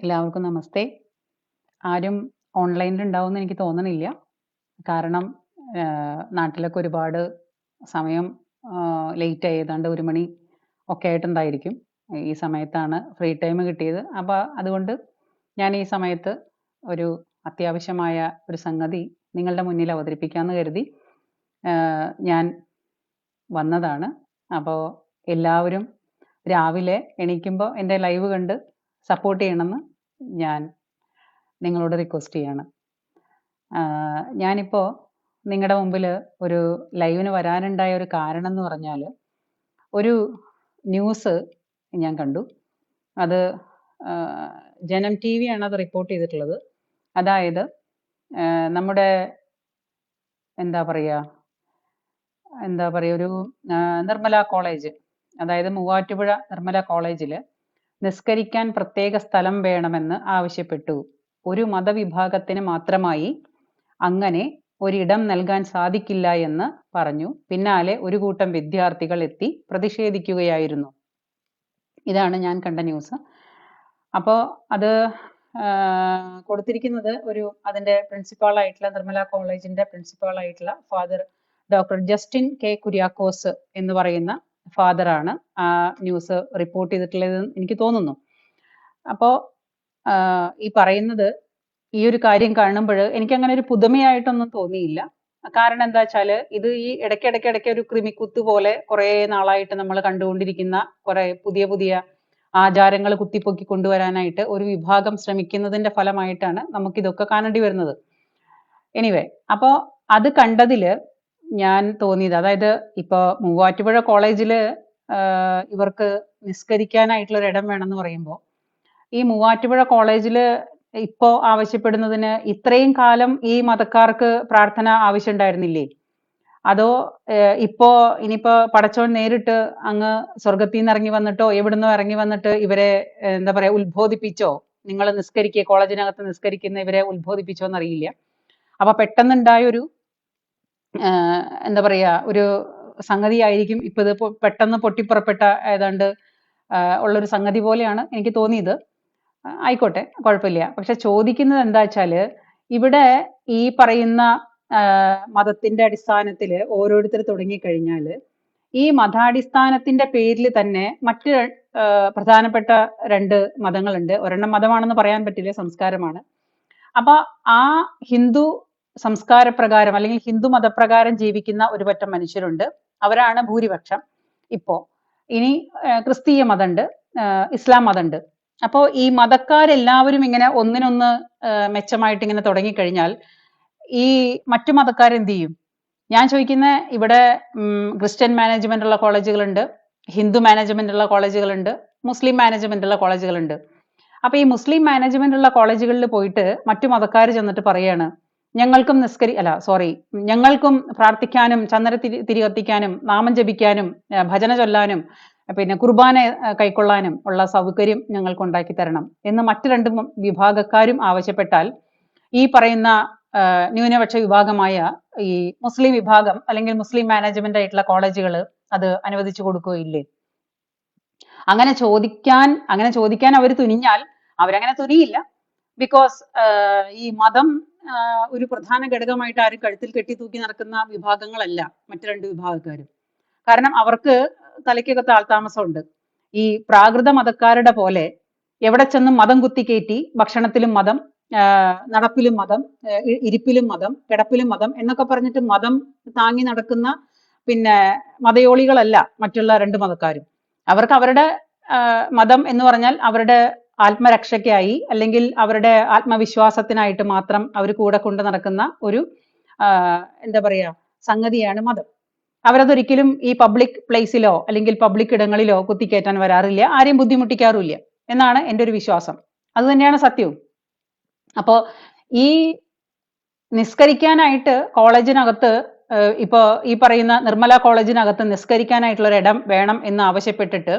എല്ലാവർക്കും നമസ്തേ. ആരും ഓൺലൈനിൽ ഉണ്ടാവുമെന്ന് എനിക്ക് തോന്നണില്ല. കാരണം നാട്ടിലൊക്കെ ഒരുപാട് സമയം ലേറ്റായി, ഏതാണ്ട് 1 മണി ഒക്കെ ആയിട്ടുണ്ടായിരിക്കും. ഈ സമയത്താണ് ഫ്രീ ടൈം കിട്ടിയത്. അപ്പോൾ അതുകൊണ്ട് ഞാൻ ഈ സമയത്ത് ഒരു അത്യാവശ്യമായ ഒരു സംഗതി നിങ്ങളുടെ മുന്നിൽ അവതരിപ്പിക്കാമെന്ന് കരുതി ഞാൻ വന്നതാണ്. അപ്പോൾ എല്ലാവരും രാവിലെ എണീക്കുമ്പോൾ എൻ്റെ ലൈവ് കണ്ട് സപ്പോർട്ട് ചെയ്യണമെന്ന് ഞാൻ നിങ്ങളോട് റിക്വസ്റ്റ് ചെയ്യാണ്. ഞാനിപ്പോൾ നിങ്ങളുടെ മുമ്പിൽ ഒരു ലൈവിന് വരാനുണ്ടായ ഒരു കാരണം എന്ന് പറഞ്ഞാൽ, ഒരു ന്യൂസ് ഞാൻ കണ്ടു. അത് ജനം ടി വി ആണ് അത് റിപ്പോർട്ട് ചെയ്തിട്ടുള്ളത്. അതായത് നമ്മുടെ എന്താ പറയുക ഒരു നിർമ്മല കോളേജ്, അതായത് മൂവാറ്റുപുഴ നിർമ്മല കോളേജിൽ നിസ്കരിക്കാൻ പ്രത്യേക സ്ഥലം വേണമെന്ന് ആവശ്യപ്പെട്ടു. ഒരു മതവിഭാഗത്തിന് മാത്രമായി അങ്ങനെ ഒരിടം നൽകാൻ സാധിക്കില്ല എന്ന് പറഞ്ഞു. പിന്നാലെ ഒരു കൂട്ടം വിദ്യാർത്ഥികൾ എത്തി പ്രതിഷേധിക്കുകയായിരുന്നു. ഇതാണ് ഞാൻ കണ്ട ന്യൂസ്. അപ്പോൾ അത് കൊടുത്തിരിക്കുന്നത് അതിൻ്റെ പ്രിൻസിപ്പാളായിട്ടുള്ള, നിർമ്മല കോളേജിൻ്റെ പ്രിൻസിപ്പാളായിട്ടുള്ള father doctor Justin K Kuriakose എന്ന് പറയുന്ന ഫാദറാണ് ആ ന്യൂസ് റിപ്പോർട്ട് ചെയ്തിട്ടുള്ളതെന്ന് എനിക്ക് തോന്നുന്നു. അപ്പോൾ ഈ പറയുന്നത്, ഈ ഒരു കാര്യം കാണുമ്പോൾ എനിക്ക് അങ്ങനെ ഒരു പുതുമയായിട്ടൊന്നും തോന്നിയില്ല. കാരണം എന്താ വെച്ചാൽ, ഇത് ഈ ഇടയ്ക്കിടയ്ക്ക് ഒരു കൃമിക്കുത്ത് പോലെ കുറേ നാളായിട്ട് നമ്മൾ കണ്ടുകൊണ്ടിരിക്കുന്ന കുറെ പുതിയ പുതിയ ആചാരങ്ങൾ കുത്തിപ്പൊക്കി കൊണ്ടുവരാനായിട്ട് ഒരു വിഭാഗം ശ്രമിക്കുന്നതിന്റെ ഫലമായിട്ടാണ് നമുക്കിതൊക്കെ കാണേണ്ടി വരുന്നത്. എനിവേ, അപ്പോൾ അത് കണ്ടതിൽ ഞാൻ തോന്നിയത്, അതായത് ഇപ്പോൾ മൂവാറ്റുപുഴ കോളേജിൽ ഇവർക്ക് നിസ്കരിക്കാനായിട്ടുള്ള ഒരു ഇടം വേണമെന്ന് പറയുമ്പോൾ, ഈ മൂവാറ്റുപുഴ കോളേജിൽ ഇപ്പോൾ ആവശ്യപ്പെടുന്നതിന് ഇത്രയും കാലം ഈ മതക്കാർക്ക് പ്രാർത്ഥന ആവശ്യമുണ്ടായിരുന്നില്ലേ? അതോ ഇനിയിപ്പോ പടച്ചോൻ നേരിട്ട് അങ്ങ് സ്വർഗത്തിൽ നിന്ന് ഇറങ്ങി വന്നിട്ടോ എവിടുന്നോ ഇറങ്ങി വന്നിട്ട് ഇവരെ എന്താ പറയാ ഉത്ബോധിപ്പിച്ചോ? നിങ്ങൾ നിസ്കരിക്കുക, കോളേജിനകത്ത് നിസ്കരിക്കുന്ന ഇവരെ ഉത്ബോധിപ്പിച്ചോ എന്നറിയില്ല. അപ്പൊ പെട്ടെന്നുണ്ടായൊരു എന്താ പറയാ ഒരു സംഗതി ആയിരിക്കും ഇപ്പൊ ഇത് പെട്ടെന്ന് പൊട്ടിപ്പുറപ്പെട്ട ഏതാണ്ട് ഉള്ളൊരു സംഗതി പോലെയാണ് എനിക്ക് തോന്നിയത്. ആയിക്കോട്ടെ, കുഴപ്പമില്ല. പക്ഷെ ചോദിക്കുന്നത് എന്താ വെച്ചാല്, ഇവിടെ ഈ പറയുന്ന മതത്തിന്റെ അടിസ്ഥാനത്തിൽ ഓരോരുത്തർ തുടങ്ങിക്കഴിഞ്ഞാൽ, ഈ മതാടിസ്ഥാനത്തിന്റെ പേരിൽ തന്നെ മറ്റ് പ്രധാനപ്പെട്ട 2 മതങ്ങളുണ്ട്. ഒരെണ്ണം മതമാണെന്ന് പറയാൻ പറ്റില്ല, സംസ്കാരമാണ്. അപ്പൊ ആ ഹിന്ദു സംസ്കാരപ്രകാരം അല്ലെങ്കിൽ ഹിന്ദു മതപ്രകാരം ജീവിക്കുന്ന ഒരു പറ്റം മനുഷ്യരുണ്ട്. അവരാണ് ഭൂരിപക്ഷം. ഇനി ക്രിസ്തീയ മതമുണ്ട്, ഇസ്ലാം മതമുണ്ട്. അപ്പോൾ ഈ മതക്കാരെല്ലാവരും ഇങ്ങനെ ഒന്നിനൊന്ന് മെച്ചമായിട്ട് ഇങ്ങനെ തുടങ്ങിക്കഴിഞ്ഞാൽ ഈ മറ്റു മതക്കാരെന്ത് ചെയ്യും? ഞാൻ ചോദിക്കുന്ന, ഇവിടെ ക്രിസ്ത്യൻ മാനേജ്മെന്റ് ഉള്ള കോളേജുകളുണ്ട്, ഹിന്ദു മാനേജ്മെന്റ് ഉള്ള കോളേജുകളുണ്ട്, മുസ്ലിം മാനേജ്മെന്റ് ഉള്ള കോളേജുകളുണ്ട്. അപ്പൊ ഈ മുസ്ലിം മാനേജ്മെന്റ് ഉള്ള കോളേജുകളിൽ പോയിട്ട് മറ്റു മതക്കാർ ചെന്നിട്ട് പറയാണ്, ഞങ്ങൾക്കും ഞങ്ങൾക്കും പ്രാർത്ഥിക്കാനും ചന്ദന തിരി കത്തിക്കാനും നാമം ജപിക്കാനും ഭജന ചൊല്ലാനും പിന്നെ കുർബാന കൈക്കൊള്ളാനും ഉള്ള സൗകര്യം ഞങ്ങൾക്ക് ഉണ്ടാക്കി തരണം എന്ന് മറ്റു 2 വിഭാഗക്കാരും ആവശ്യപ്പെട്ടാൽ, ഈ പറയുന്ന ന്യൂനപക്ഷ വിഭാഗമായ ഈ മുസ്ലിം വിഭാഗം അല്ലെങ്കിൽ മുസ്ലിം മാനേജ്മെന്റ് ആയിട്ടുള്ള കോളേജുകൾ അത് അനുവദിച്ചു കൊടുക്കുകയില്ലേ? അങ്ങനെ ചോദിക്കാൻ അവർ തുനിഞ്ഞാൽ, അവരങ്ങനെ തുനിയില്ല. ബിക്കോസ് ഈ മതം ഒരു പ്രധാന ഘടകമായിട്ട് ആരും കഴുത്തിൽ കെട്ടി തൂക്കി നടക്കുന്ന വിഭാഗങ്ങളല്ല മറ്റു 2 വിഭാഗക്കാരും. കാരണം അവർക്ക് തലയ്ക്കകത്ത് ആൾതാമസമുണ്ട്. ഈ പ്രാകൃത മതക്കാരുടെ പോലെ എവിടെ ചെന്നും മതം കുത്തിക്കയറ്റി, ഭക്ഷണത്തിലും മതം, നടപ്പിലും മതം, ഇരിപ്പിലും മതം, കിടപ്പിലും മതം എന്നൊക്കെ പറഞ്ഞിട്ട് മതം താങ്ങി നടക്കുന്ന പിന്നെ മതയോളികളല്ല മറ്റുള്ള 2 മതക്കാരും. അവർക്ക് അവരുടെ മതം എന്ന് പറഞ്ഞാൽ അവരുടെ ആത്മരക്ഷയ്ക്കായി അല്ലെങ്കിൽ അവരുടെ ആത്മവിശ്വാസത്തിനായിട്ട് മാത്രം അവർ കൂടെ കൊണ്ട് നടക്കുന്ന ഒരു എന്താ പറയാ സംഗതിയാണ് മതം. അവരതൊരിക്കലും ഈ പബ്ലിക് പ്ലേസിലോ അല്ലെങ്കിൽ പബ്ലിക് ഇടങ്ങളിലോ കുത്തിക്കയറ്റാൻ വരാറില്ല, ആരെയും ബുദ്ധിമുട്ടിക്കാറുമില്ല എന്നാണ് എൻ്റെ ഒരു വിശ്വാസം. അത് തന്നെയാണ് സത്യവും. അപ്പോൾ ഈ നിസ്കരിക്കാനായിട്ട് കോളേജിനകത്ത്, ഇപ്പോ ഈ പറയുന്ന നിർമ്മല കോളേജിനകത്ത് നിസ്കരിക്കാനായിട്ടുള്ള ഒരു ഇടം വേണം എന്ന് ആവശ്യപ്പെട്ടിട്ട്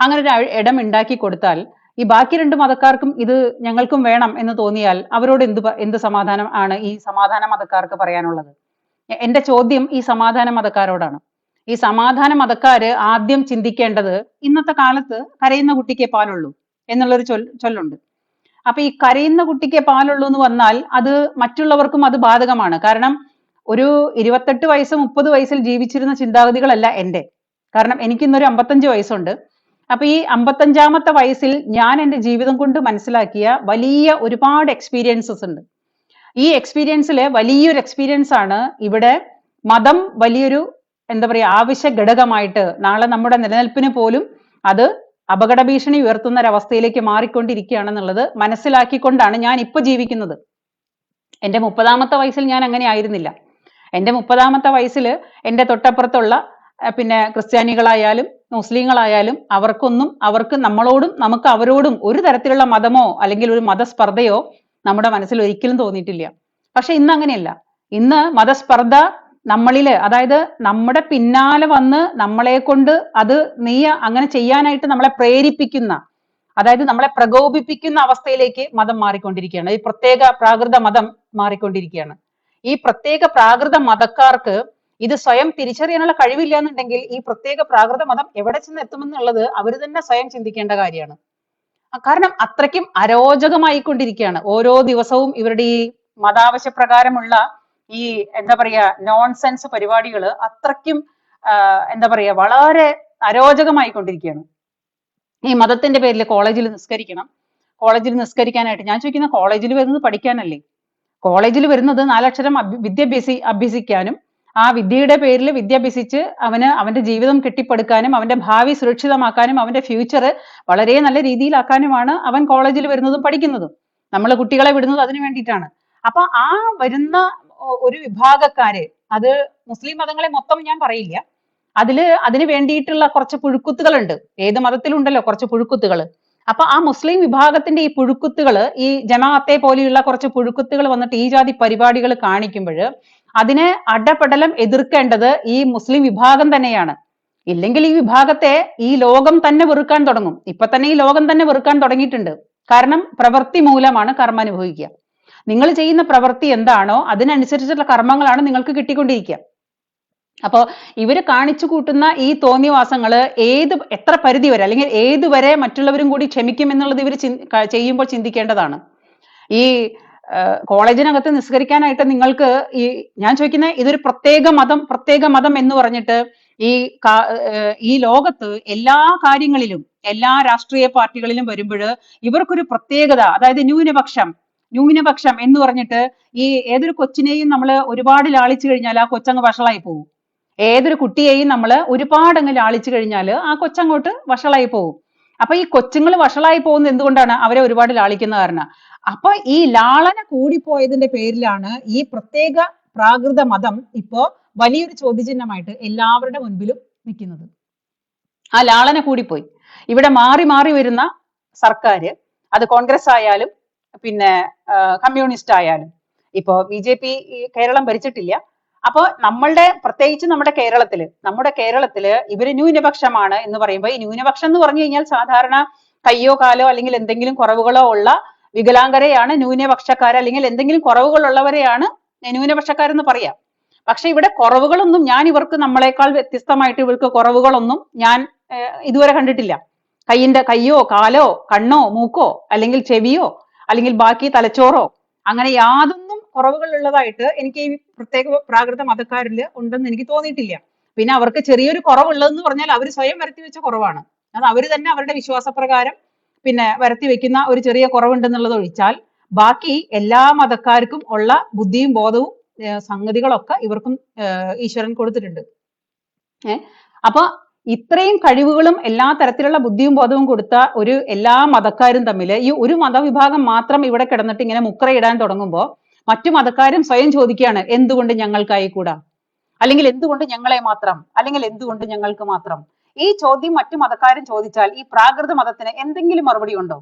അങ്ങനെ ഒരു ഇടം ഉണ്ടാക്കി കൊടുത്താൽ, ഈ ബാക്കി 2 മതക്കാർക്കും ഇത് ഞങ്ങൾക്കും വേണം എന്ന് തോന്നിയാൽ അവരോട് എന്ത് സമാധാനം ആണ് ഈ സമാധാന മതക്കാർക്ക് പറയാനുള്ളത്? എന്റെ ചോദ്യം ഈ സമാധാന മതക്കാരോടാണ്. ഈ സമാധാന മതക്കാര് ആദ്യം ചിന്തിക്കേണ്ടത്, ഇന്നത്തെ കാലത്ത് കരയുന്ന കുട്ടിക്ക് പാലുള്ളൂ എന്നുള്ളൊരു ചൊല്ലുണ്ട്. അപ്പൊ ഈ കരയുന്ന കുട്ടിക്ക് പാലുള്ളൂ എന്ന് വന്നാൽ അത് മറ്റുള്ളവർക്കും അത് ബാധകമാണ്. കാരണം ഒരു 28 വയസ്സ് 30 വയസ്സിൽ ജീവിച്ചിരുന്ന ചിന്താഗതികളല്ല എൻ്റെ. കാരണം എനിക്കിന്നൊരു 55 വയസ്സുണ്ട്. അപ്പൊ ഈ 55ാമത്തെ വയസ്സിൽ ഞാൻ എൻ്റെ ജീവിതം കൊണ്ട് മനസ്സിലാക്കിയ വലിയ ഒരുപാട് എക്സ്പീരിയൻസസ് ഉണ്ട്. ഈ എക്സ്പീരിയൻസിലെ വലിയൊരു എക്സ്പീരിയൻസ് ആണ് ഇവിടെ മതം വലിയൊരു എന്താ പറയുക ആവശ്യ ഘടകമായിട്ട് നാളെ നമ്മുടെ നിലനിൽപ്പിന് പോലും അത് അപകട ഭീഷണി ഉയർത്തുന്ന ഒരവസ്ഥയിലേക്ക് മാറിക്കൊണ്ടിരിക്കുകയാണെന്നുള്ളത് മനസ്സിലാക്കിക്കൊണ്ടാണ് ഞാൻ ഇപ്പൊ ജീവിക്കുന്നത്. എൻ്റെ 30ാമത്തെ വയസ്സിൽ ഞാൻ അങ്ങനെ ആയിരുന്നില്ല. എൻ്റെ 30ാമത്തെ വയസ്സിൽ എൻ്റെ തൊട്ടപ്പുറത്തുള്ള പിന്നെ ക്രിസ്ത്യാനികളായാലും മുസ്ലിങ്ങളായാലും അവർക്ക് നമ്മളോടും നമുക്ക് അവരോടും ഒരു തരത്തിലുള്ള മതമോ അല്ലെങ്കിൽ ഒരു മതസ്പർദ്ധയോ നമ്മുടെ മനസ്സിൽ ഒരിക്കലും തോന്നിയിട്ടില്ല. പക്ഷെ ഇന്ന് അങ്ങനെയല്ല. ഇന്ന് മതസ്പർദ്ധ നമ്മളില്, അതായത് നമ്മുടെ പിന്നാലെ വന്ന് നമ്മളെ കൊണ്ട് അത് നീ അങ്ങനെ ചെയ്യാനായിട്ട് നമ്മളെ പ്രേരിപ്പിക്കുന്ന, അതായത് നമ്മളെ പ്രകോപിപ്പിക്കുന്ന അവസ്ഥയിലേക്ക് മതം മാറിക്കൊണ്ടിരിക്കുകയാണ്. ഈ പ്രത്യേക പ്രാകൃത മതം മാറിക്കൊണ്ടിരിക്കുകയാണ്. ഈ പ്രത്യേക പ്രാകൃത മതക്കാർക്ക് ഇത് സ്വയം തിരിച്ചറിയാനുള്ള കഴിവില്ല എന്നുണ്ടെങ്കിൽ ഈ പ്രത്യേക പ്രാകൃത മതം എവിടെ ചെന്ന് എത്തുമെന്നുള്ളത് അവർ തന്നെ സ്വയം ചിന്തിക്കേണ്ട കാര്യമാണ്. കാരണം അത്രയ്ക്കും അരോചകമായിക്കൊണ്ടിരിക്കുകയാണ് ഓരോ ദിവസവും ഇവരുടെ ഈ മതാവശ്യപ്രകാരമുള്ള ഈ എന്താ പറയാ നോൺസെൻസ് പരിപാടികൾ അത്രയ്ക്കും എന്താ പറയാ വളരെ അരോചകമായിക്കൊണ്ടിരിക്കുകയാണ്. ഈ മതത്തിന്റെ പേരിൽ കോളേജിൽ നിസ്കരിക്കണം, കോളേജിൽ നിസ്കരിക്കാനായിട്ട് ഞാൻ ചോദിക്കുന്ന കോളേജിൽ വരുന്നത് പഠിക്കാനല്ലേ? കോളേജിൽ വരുന്നത് 4 അക്ഷരം വിദ്യ അഭ്യസിക്കാനും ആ വിദ്യയുടെ പേരിൽ വിദ്യ അഭ്യസിച്ച് അവന്റെ ജീവിതം കെട്ടിപ്പടുക്കാനും അവന്റെ ഭാവി സുരക്ഷിതമാക്കാനും അവന്റെ ഫ്യൂച്ചർ വളരെ നല്ല രീതിയിലാക്കാനുമാണ് അവൻ കോളേജിൽ വരുന്നതും പഠിക്കുന്നതും. നമ്മൾ കുട്ടികളെ വിടുന്നത് അതിനു വേണ്ടിയിട്ടാണ്. അപ്പൊ ആ വരുന്ന ഒരു വിഭാഗക്കാര്, അത് മുസ്ലിം മതങ്ങളെ മൊത്തം ഞാൻ പറയില്ല, അതിന് വേണ്ടിയിട്ടുള്ള കുറച്ച് പുഴുക്കുത്തുകളുണ്ട്. ഏത് മതത്തിലുണ്ടല്ലോ കുറച്ച് പുഴുക്കുത്തുകൾ. അപ്പൊ ആ മുസ്ലിം വിഭാഗത്തിന്റെ ഈ പുഴുക്കുത്തുകൾ, ഈ ജമാഅത്തെ പോലെയുള്ള കുറച്ച് പുഴുക്കുത്തുകൾ വന്നിട്ട് ഈ ജാതി പരിപാടികൾ കാണിക്കുമ്പോൾ അതിനെ അടപടലം എതിർക്കേണ്ടത് ഈ മുസ്ലിം വിഭാഗം തന്നെയാണ്. ഇല്ലെങ്കിൽ ഈ വിഭാഗത്തെ ഈ ലോകം തന്നെ വെറുക്കാൻ തുടങ്ങും. ഇപ്പൊ തന്നെ ഈ ലോകം തന്നെ വെറുക്കാൻ തുടങ്ങിയിട്ടുണ്ട്. കാരണം പ്രവൃത്തി മൂലമാണ് കർമ്മം അനുഭവിക്കുക. നിങ്ങൾ ചെയ്യുന്ന പ്രവൃത്തി എന്താണോ അതിനനുസരിച്ചുള്ള കർമ്മങ്ങളാണ് നിങ്ങൾക്ക് കിട്ടിക്കൊണ്ടിരിക്കുക. അപ്പോ ഇവര് കാണിച്ചു കൂട്ടുന്ന ഈ തോന്നിവാസങ്ങള് എത്ര പരിധി വരെ അല്ലെങ്കിൽ ഏതുവരെ മറ്റുള്ളവരും കൂടി ക്ഷമിക്കും എന്നുള്ളത് ഇവർ ചെയ്യുമ്പോൾ ചിന്തിക്കേണ്ടതാണ്. ഈ കോളേജിനകത്ത് നിസ്കരിക്കാനായിട്ട് നിങ്ങൾക്ക് ഞാൻ ചോദിക്കുന്നത്, ഇതൊരു പ്രത്യേക മതം എന്ന് പറഞ്ഞിട്ട് ഈ ലോകത്ത് എല്ലാ കാര്യങ്ങളിലും എല്ലാ രാഷ്ട്രീയ പാർട്ടികളിലും വരുമ്പോൾ ഇവർക്കൊരു പ്രത്യേകത, അതായത് ന്യൂനപക്ഷം എന്ന് പറഞ്ഞിട്ട് ഈ ഏതൊരു കൊച്ചിനെയും നമ്മൾ ഒരുപാട് ലാളിച്ചു കഴിഞ്ഞാൽ ആ കൊച്ചങ്ങ് വഷളായി പോകും. ഏതൊരു കുട്ടിയെയും നമ്മൾ ഒരുപാട് അങ്ങ് ലാളിച്ചു കഴിഞ്ഞാൽ ആ കൊച്ചങ്ങോട്ട് വഷളായി പോകും. അപ്പൊ ഈ കൊച്ചുങ്ങൾ വഷളായി പോകുന്നത് എന്തുകൊണ്ടാണ്? അവരെ ഒരുപാട് ലാളിക്കുന്ന കാരണം. അപ്പൊ ഈ ലാളന കൂടിപ്പോയതിന്റെ പേരിലാണ് ഈ പ്രത്യേക പ്രാകൃത മതം ഇപ്പോ വലിയൊരു ചോദ്യചിഹ്നമായിട്ട് എല്ലാവരുടെ മുൻപിലും നിൽക്കുന്നത്. ആ ലാളന കൂടിപ്പോയി. ഇവിടെ മാറി മാറി വരുന്ന സർക്കാര്, അത് കോൺഗ്രസ് ആയാലും പിന്നെ കമ്മ്യൂണിസ്റ്റ് ആയാലും, ഇപ്പോ BJP കേരളം ഭരിച്ചിട്ടില്ല. അപ്പൊ പ്രത്യേകിച്ച് നമ്മുടെ കേരളത്തില് ഇവര് ന്യൂനപക്ഷമാണ് എന്ന് പറയുമ്പോൾ, ഈ ന്യൂനപക്ഷം എന്ന് പറഞ്ഞു കഴിഞ്ഞാൽ സാധാരണ കയ്യോ കാലോ അല്ലെങ്കിൽ എന്തെങ്കിലും കുറവുകളോ ഉള്ള വികലാംഗരെയാണ് ന്യൂനപക്ഷക്കാർ, അല്ലെങ്കിൽ എന്തെങ്കിലും കുറവുകളുള്ളവരെയാണ് ന്യൂനപക്ഷക്കാരെന്ന് പറയാം. പക്ഷെ ഇവിടെ കുറവുകളൊന്നും നമ്മളെക്കാൾ വ്യത്യസ്തമായിട്ട് ഇവർക്ക് കുറവുകളൊന്നും ഞാൻ ഇതുവരെ കണ്ടിട്ടില്ല. കയ്യോ കാലോ കണ്ണോ മൂക്കോ അല്ലെങ്കിൽ ചെവിയോ അല്ലെങ്കിൽ ബാക്കി തലച്ചോറോ അങ്ങനെ യാതൊന്നും കുറവുകൾ ഉള്ളതായിട്ട് എനിക്ക് ഈ പ്രത്യേക പ്രാകൃത മതക്കാരിൽ ഉണ്ടെന്ന് എനിക്ക് തോന്നിയിട്ടില്ല. പിന്നെ അവർക്ക് ചെറിയൊരു കുറവുള്ളതെന്ന് പറഞ്ഞാൽ അവർ സ്വയം വരുത്തി വെച്ച കുറവാണ്. അത് അവർ തന്നെ അവരുടെ വിശ്വാസപ്രകാരം പിന്നെ വരുത്തി വെക്കുന്ന ഒരു ചെറിയ കുറവുണ്ടെന്നുള്ളത് ഒഴിച്ചാൽ ബാക്കി എല്ലാ മതക്കാർക്കും ഉള്ള ബുദ്ധിയും ബോധവും സംഗതികളൊക്കെ ഇവർക്കും ഈശ്വരൻ കൊടുത്തിട്ടുണ്ട്. അപ്പൊ ഇത്രയും കഴിവുകളും എല്ലാ തരത്തിലുള്ള ബുദ്ധിയും ബോധവും കൊടുത്ത എല്ലാ മതക്കാരും തമ്മിൽ ഈ ഒരു മതവിഭാഗം മാത്രം ഇവിടെ കിടന്നിട്ട് ഇങ്ങനെ മുക്കറയിടാൻ തുടങ്ങുമ്പോൾ മറ്റു മതക്കാരും സ്വയം ചോദിക്കുകയാണ്, എന്തുകൊണ്ട് ഞങ്ങൾക്കായിക്കൂടാ, അല്ലെങ്കിൽ എന്തുകൊണ്ട് ഞങ്ങളെ മാത്രം, അല്ലെങ്കിൽ എന്തുകൊണ്ട് ഞങ്ങൾക്ക് മാത്രം. ഈ ചോദ്യം മറ്റു മതക്കാരും ചോദിച്ചാൽ ഈ പ്രാകൃത മതത്തിന് എന്തെങ്കിലും മറുപടി ഉണ്ടോ?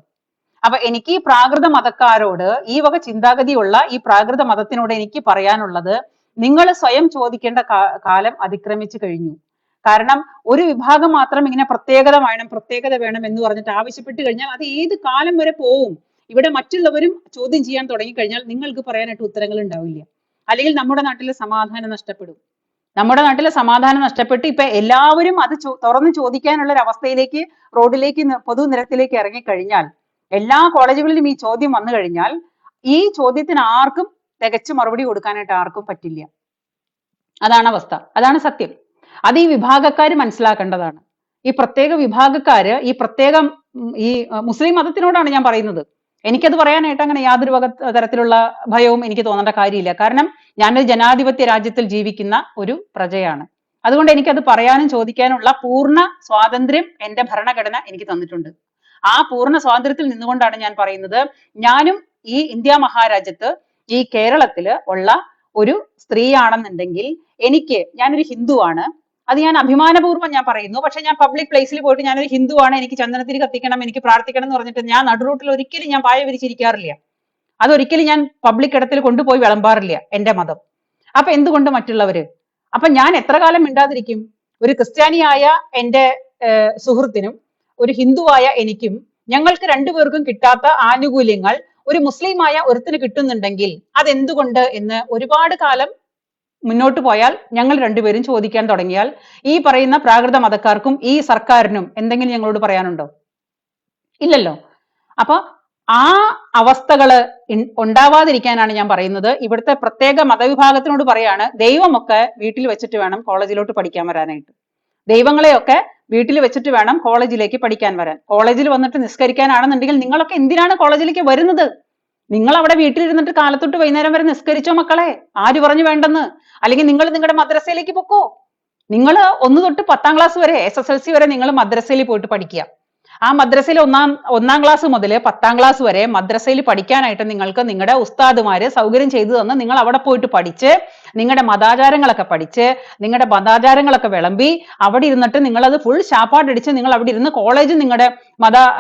അപ്പൊ എനിക്ക് ഈ പ്രാകൃത മതക്കാരോട്, ഈ വക ചിന്താഗതിയുള്ള ഈ പ്രാകൃത മതത്തിനോട് എനിക്ക് പറയാനുള്ളത്, നിങ്ങൾ സ്വയം ചോദിക്കേണ്ട കാലം അതിക്രമിച്ചു കഴിഞ്ഞു. കാരണം ഒരു വിഭാഗം മാത്രം ഇങ്ങനെ പ്രത്യേകത വേണം എന്ന് പറഞ്ഞിട്ട് ആവശ്യപ്പെട്ട് കഴിഞ്ഞാൽ അത് ഏത് കാലം വരെ പോവും? ഇവിടെ മറ്റുള്ളവരും ചോദ്യം ചെയ്യാൻ തുടങ്ങിക്കഴിഞ്ഞാൽ നിങ്ങൾക്ക് പറയാനായിട്ട് ഉത്തരങ്ങൾ ഉണ്ടാവില്ല. അല്ലെങ്കിൽ നമ്മുടെ നാട്ടിലെ സമാധാനം നഷ്ടപ്പെടും. നമ്മുടെ നാട്ടിലെ സമാധാനം നഷ്ടപ്പെട്ട് ഇപ്പൊ എല്ലാവരും അത് തുറന്ന് ചോദിക്കാനുള്ള ഒരു അവസ്ഥയിലേക്ക്, റോഡിലേക്ക്, പൊതുനിരത്തിലേക്ക് ഇറങ്ങിക്കഴിഞ്ഞാൽ എല്ലാ കോളേജുകളിലും ഈ ചോദ്യം വന്നു കഴിഞ്ഞാൽ ഈ ചോദ്യത്തിന് ആർക്കും തികച്ചു മറുപടി കൊടുക്കാനായിട്ട് ആർക്കും പറ്റില്ല. അതാണ് അവസ്ഥ, അതാണ് സത്യം. അത് ഈ വിഭാഗക്കാർ മനസ്സിലാക്കേണ്ടതാണ്. ഈ പ്രത്യേക വിഭാഗക്കാര് ഈ പ്രത്യേകം ഈ മുസ്ലിം മതത്തിനോടാണ് ഞാൻ പറയുന്നത്. എനിക്കത് പറയാനായിട്ട് അങ്ങനെ യാതൊരു തരത്തിലുള്ള ഭയവും എനിക്ക് തോന്നേണ്ട കാര്യമില്ല. കാരണം ഞാനൊരു ജനാധിപത്യ രാജ്യത്തിൽ ജീവിക്കുന്ന ഒരു പ്രജയാണ്. അതുകൊണ്ട് എനിക്കത് പറയാനും ചോദിക്കാനുള്ള പൂർണ്ണ സ്വാതന്ത്ര്യം എന്റെ ഭരണഘടന എനിക്ക് തന്നിട്ടുണ്ട്. ആ പൂർണ്ണ സ്വാതന്ത്ര്യത്തിൽ നിന്നുകൊണ്ടാണ് ഞാൻ പറയുന്നത്, ഞാനും ഈ ഇന്ത്യ മഹാരാജ്യത്ത് ഈ കേരളത്തില് ഉള്ള ഒരു സ്ത്രീയാണെന്നുണ്ടെങ്കിൽ ഞാനൊരു ഹിന്ദുവാണ്, അത് ഞാൻ അഭിമാനപൂർവ്വം ഞാൻ പറയുന്നു. പക്ഷെ ഞാൻ പബ്ലിക് പ്ലേസിൽ പോയിട്ട് ഞാനൊരു ഹിന്ദുവാണ്, എനിക്ക് ചന്ദനത്തിരി കത്തിക്കണം, എനിക്ക് പ്രാർത്ഥിക്കണം എന്ന് പറഞ്ഞിട്ട് ഞാൻ നടുറൂട്ടിൽ ഒരിക്കലും ഞാൻ പായ വിരിച്ചിരിക്കാറില്ല. അതൊരിക്കലും ഞാൻ പബ്ലിക് ഇടത്തിൽ കൊണ്ടുപോയി വിളമ്പാറില്ല എന്റെ മതം. അപ്പൊ എന്തുകൊണ്ട് മറ്റുള്ളവര്? അപ്പൊ ഞാൻ എത്ര കാലം മിണ്ടാതിരിക്കും? ഒരു ക്രിസ്ത്യാനിയായ എന്റെ സുഹൃത്തിനും ഒരു ഹിന്ദുവായ എനിക്കും ഞങ്ങൾക്ക് രണ്ടുപേർക്കും കിട്ടാത്ത ആനുകൂല്യങ്ങൾ ഒരു മുസ്ലിമായ ഒരുത്തിന് കിട്ടുന്നുണ്ടെങ്കിൽ അതെന്തുകൊണ്ട് എന്ന് ഒരുപാട് കാലം മുന്നോട്ട് പോയാൽ ഞങ്ങൾ രണ്ടുപേരും ചോദിക്കാൻ തുടങ്ങിയാൽ ഈ പറയുന്ന പ്രാകൃത മതക്കാർക്കും ഈ സർക്കാരിനും എന്തെങ്കിലും ഞങ്ങളോട് പറയാനുണ്ടോ? ഇല്ലല്ലോ. അപ്പൊ ആ അവസ്ഥകള് ഉണ്ടാവാതിരിക്കാനാണ് ഞാൻ പറയുന്നത്. ഇവിടുത്തെ പ്രത്യേക മതവിഭാഗത്തിനോട് പറയാണ്, ദൈവമൊക്കെ വീട്ടിൽ വെച്ചിട്ട് വേണം കോളേജിലോട്ട് പഠിക്കാൻ വരാനായിട്ട്. ദൈവങ്ങളെയൊക്കെ വീട്ടിൽ വെച്ചിട്ട് വേണം കോളേജിലേക്ക് പഠിക്കാൻ വരാൻ. കോളേജിൽ വന്നിട്ട് നിസ്കരിക്കാനാണെന്നുണ്ടെങ്കിൽ നിങ്ങളൊക്കെ എന്തിനാണ് കോളേജിലേക്ക് വരുന്നത്? നിങ്ങൾ അവിടെ വീട്ടിലിരുന്നിട്ട് കാലത്തൊട്ട് വൈകുന്നേരം വരെ നിസ്കരിച്ചോ മക്കളെ? ആര് പറഞ്ഞു വേണ്ടെന്ന്? അല്ലെങ്കിൽ നിങ്ങൾ നിങ്ങളുടെ മദ്രസയിലേക്ക് പൊക്കോ. നിങ്ങൾ 1 തൊട്ട് 10ാം ക്ലാസ് വരെ SSLC വരെ നിങ്ങൾ മദ്രസയിൽ പോയിട്ട് പഠിക്കുക. ആ മദ്രസയിൽ ഒന്നാം ക്ലാസ് മുതൽ 10ാം ക്ലാസ് വരെ മദ്രസയിൽ പഠിക്കാനായിട്ട് നിങ്ങൾക്ക് നിങ്ങളുടെ ഉസ്താദുമാര് സൗകര്യം ചെയ്തു തന്ന് നിങ്ങൾ അവിടെ പോയിട്ട് പഠിച്ച് നിങ്ങളുടെ മതാചാരങ്ങളൊക്കെ പഠിച്ച് നിങ്ങളുടെ മതാചാരങ്ങളൊക്കെ വിളമ്പി അവിടെ ഇരുന്നിട്ട് നിങ്ങൾ അത് ഫുൾ ശാപ്പാടടിച്ച് നിങ്ങൾ അവിടെ ഇരുന്ന് കോളേജ് നിങ്ങളുടെ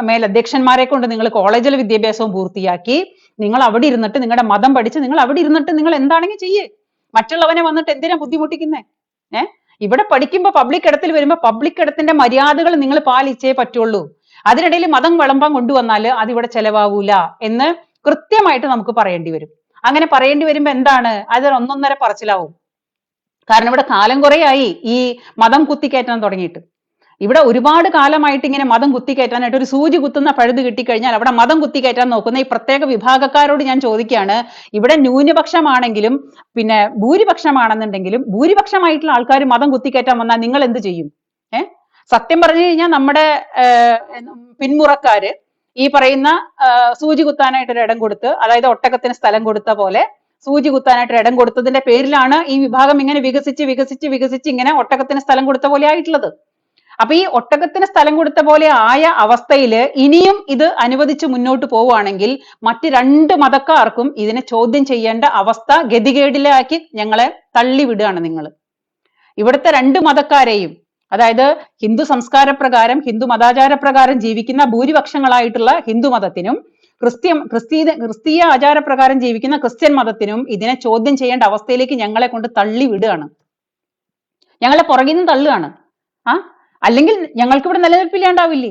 മേലധ്യക്ഷന്മാരെ കൊണ്ട് നിങ്ങൾ കോളേജിലെ വിദ്യാഭ്യാസവും പൂർത്തിയാക്കി നിങ്ങൾ അവിടെ ഇരുന്നിട്ട് നിങ്ങളുടെ മതം പഠിച്ച് നിങ്ങൾ അവിടെ ഇരുന്നിട്ട് നിങ്ങൾ എന്താണെങ്കിൽ ചെയ്യേ. മറ്റുള്ളവനെ വന്നിട്ട് എന്തിനാ ബുദ്ധിമുട്ടിക്കുന്നേ? ഇവിടെ പഠിക്കുമ്പോ പബ്ലിക് ഇടത്തിൽ വരുമ്പോ പബ്ലിക് ഇടത്തിന്റെ മര്യാദകൾ നിങ്ങൾ പാലിച്ചേ പറ്റുള്ളൂ. അതിനിടയിൽ മതം വിളമ്പാൻ കൊണ്ടുവന്നാൽ അതിവിടെ ചെലവാകൂല എന്ന് കൃത്യമായിട്ട് നമുക്ക് പറയേണ്ടി വരും. അങ്ങനെ പറയേണ്ടി വരുമ്പോ എന്താണ്? അത് 1.5 പറച്ചിലാവും. കാരണം ഇവിടെ കാലം കുറേയായി ഈ മതം കുത്തിക്കയറ്റാൻ തുടങ്ങിയിട്ട്. ഇവിടെ ഒരുപാട് കാലമായിട്ട് ഇങ്ങനെ മതം കുത്തിക്കയറ്റാനായിട്ട് ഒരു സൂചി കുത്തുന്ന പഴുത് കിട്ടിക്കഴിഞ്ഞാൽ അവിടെ മതം കുത്തിക്കയറ്റാൻ നോക്കുന്ന ഈ പ്രത്യേക വിഭാഗക്കാരോട് ഞാൻ ചോദിക്കുകയാണ്, ഇവിടെ ന്യൂനപക്ഷമാണെങ്കിലും പിന്നെ ഭൂരിപക്ഷമാണെന്നുണ്ടെങ്കിലും ഭൂരിപക്ഷമായിട്ടുള്ള ആൾക്കാർ മതം കുത്തിക്കയറ്റാൻ വന്നാൽ നിങ്ങൾ എന്ത് ചെയ്യും? സത്യം പറഞ്ഞു കഴിഞ്ഞാൽ നമ്മുടെ പിന്മുറക്കാര് ഈ പറയുന്ന സൂചി കുത്താനായിട്ടൊരു ഇടം കൊടുത്ത്, അതായത് ഒട്ടകത്തിന് സ്ഥലം കൊടുത്ത പോലെ സൂചി കുത്താനായിട്ട് ഇടം കൊടുത്തതിന്റെ പേരിലാണ് ഈ വിഭാഗം ഇങ്ങനെ വികസിച്ച് ഇങ്ങനെ ഒട്ടകത്തിന് സ്ഥലം കൊടുത്ത പോലെ ആയിട്ടുള്ളത്. അപ്പൊ ഈ ഒട്ടകത്തിന് സ്ഥലം കൊടുത്ത പോലെ ആയ അവസ്ഥയില് ഇനിയും ഇത് അനുവദിച്ച് മുന്നോട്ട് പോവുകയാണെങ്കിൽ മറ്റ് 2 മതക്കാർക്കും ഇതിനെ ചോദ്യം ചെയ്യേണ്ട അവസ്ഥ ഗതികേടിലാക്കി ഞങ്ങളെ തള്ളിവിടുകയാണ് നിങ്ങൾ. ഇവിടുത്തെ 2 മതക്കാരെയും, അതായത് ഹിന്ദു സംസ്കാര പ്രകാരം ഹിന്ദു മതാചാര പ്രകാരം ജീവിക്കുന്ന ഭൂരിപക്ഷങ്ങളായിട്ടുള്ള ഹിന്ദു മതത്തിനും ക്രിസ്തീയ ആചാരപ്രകാരം ജീവിക്കുന്ന ക്രിസ്ത്യൻ മതത്തിനും ഇതിനെ ചോദ്യം ചെയ്യേണ്ട അവസ്ഥയിലേക്ക് ഞങ്ങളെ കൊണ്ട് തള്ളിവിടുകയാണ്. ഞങ്ങളെ പുറകിൽ നിന്ന് തള്ളുകയാണ്. അല്ലെങ്കിൽ ഞങ്ങൾക്ക് ഇവിടെ നിലനിൽപ്പില്ലാണ്ടാവില്ലേ?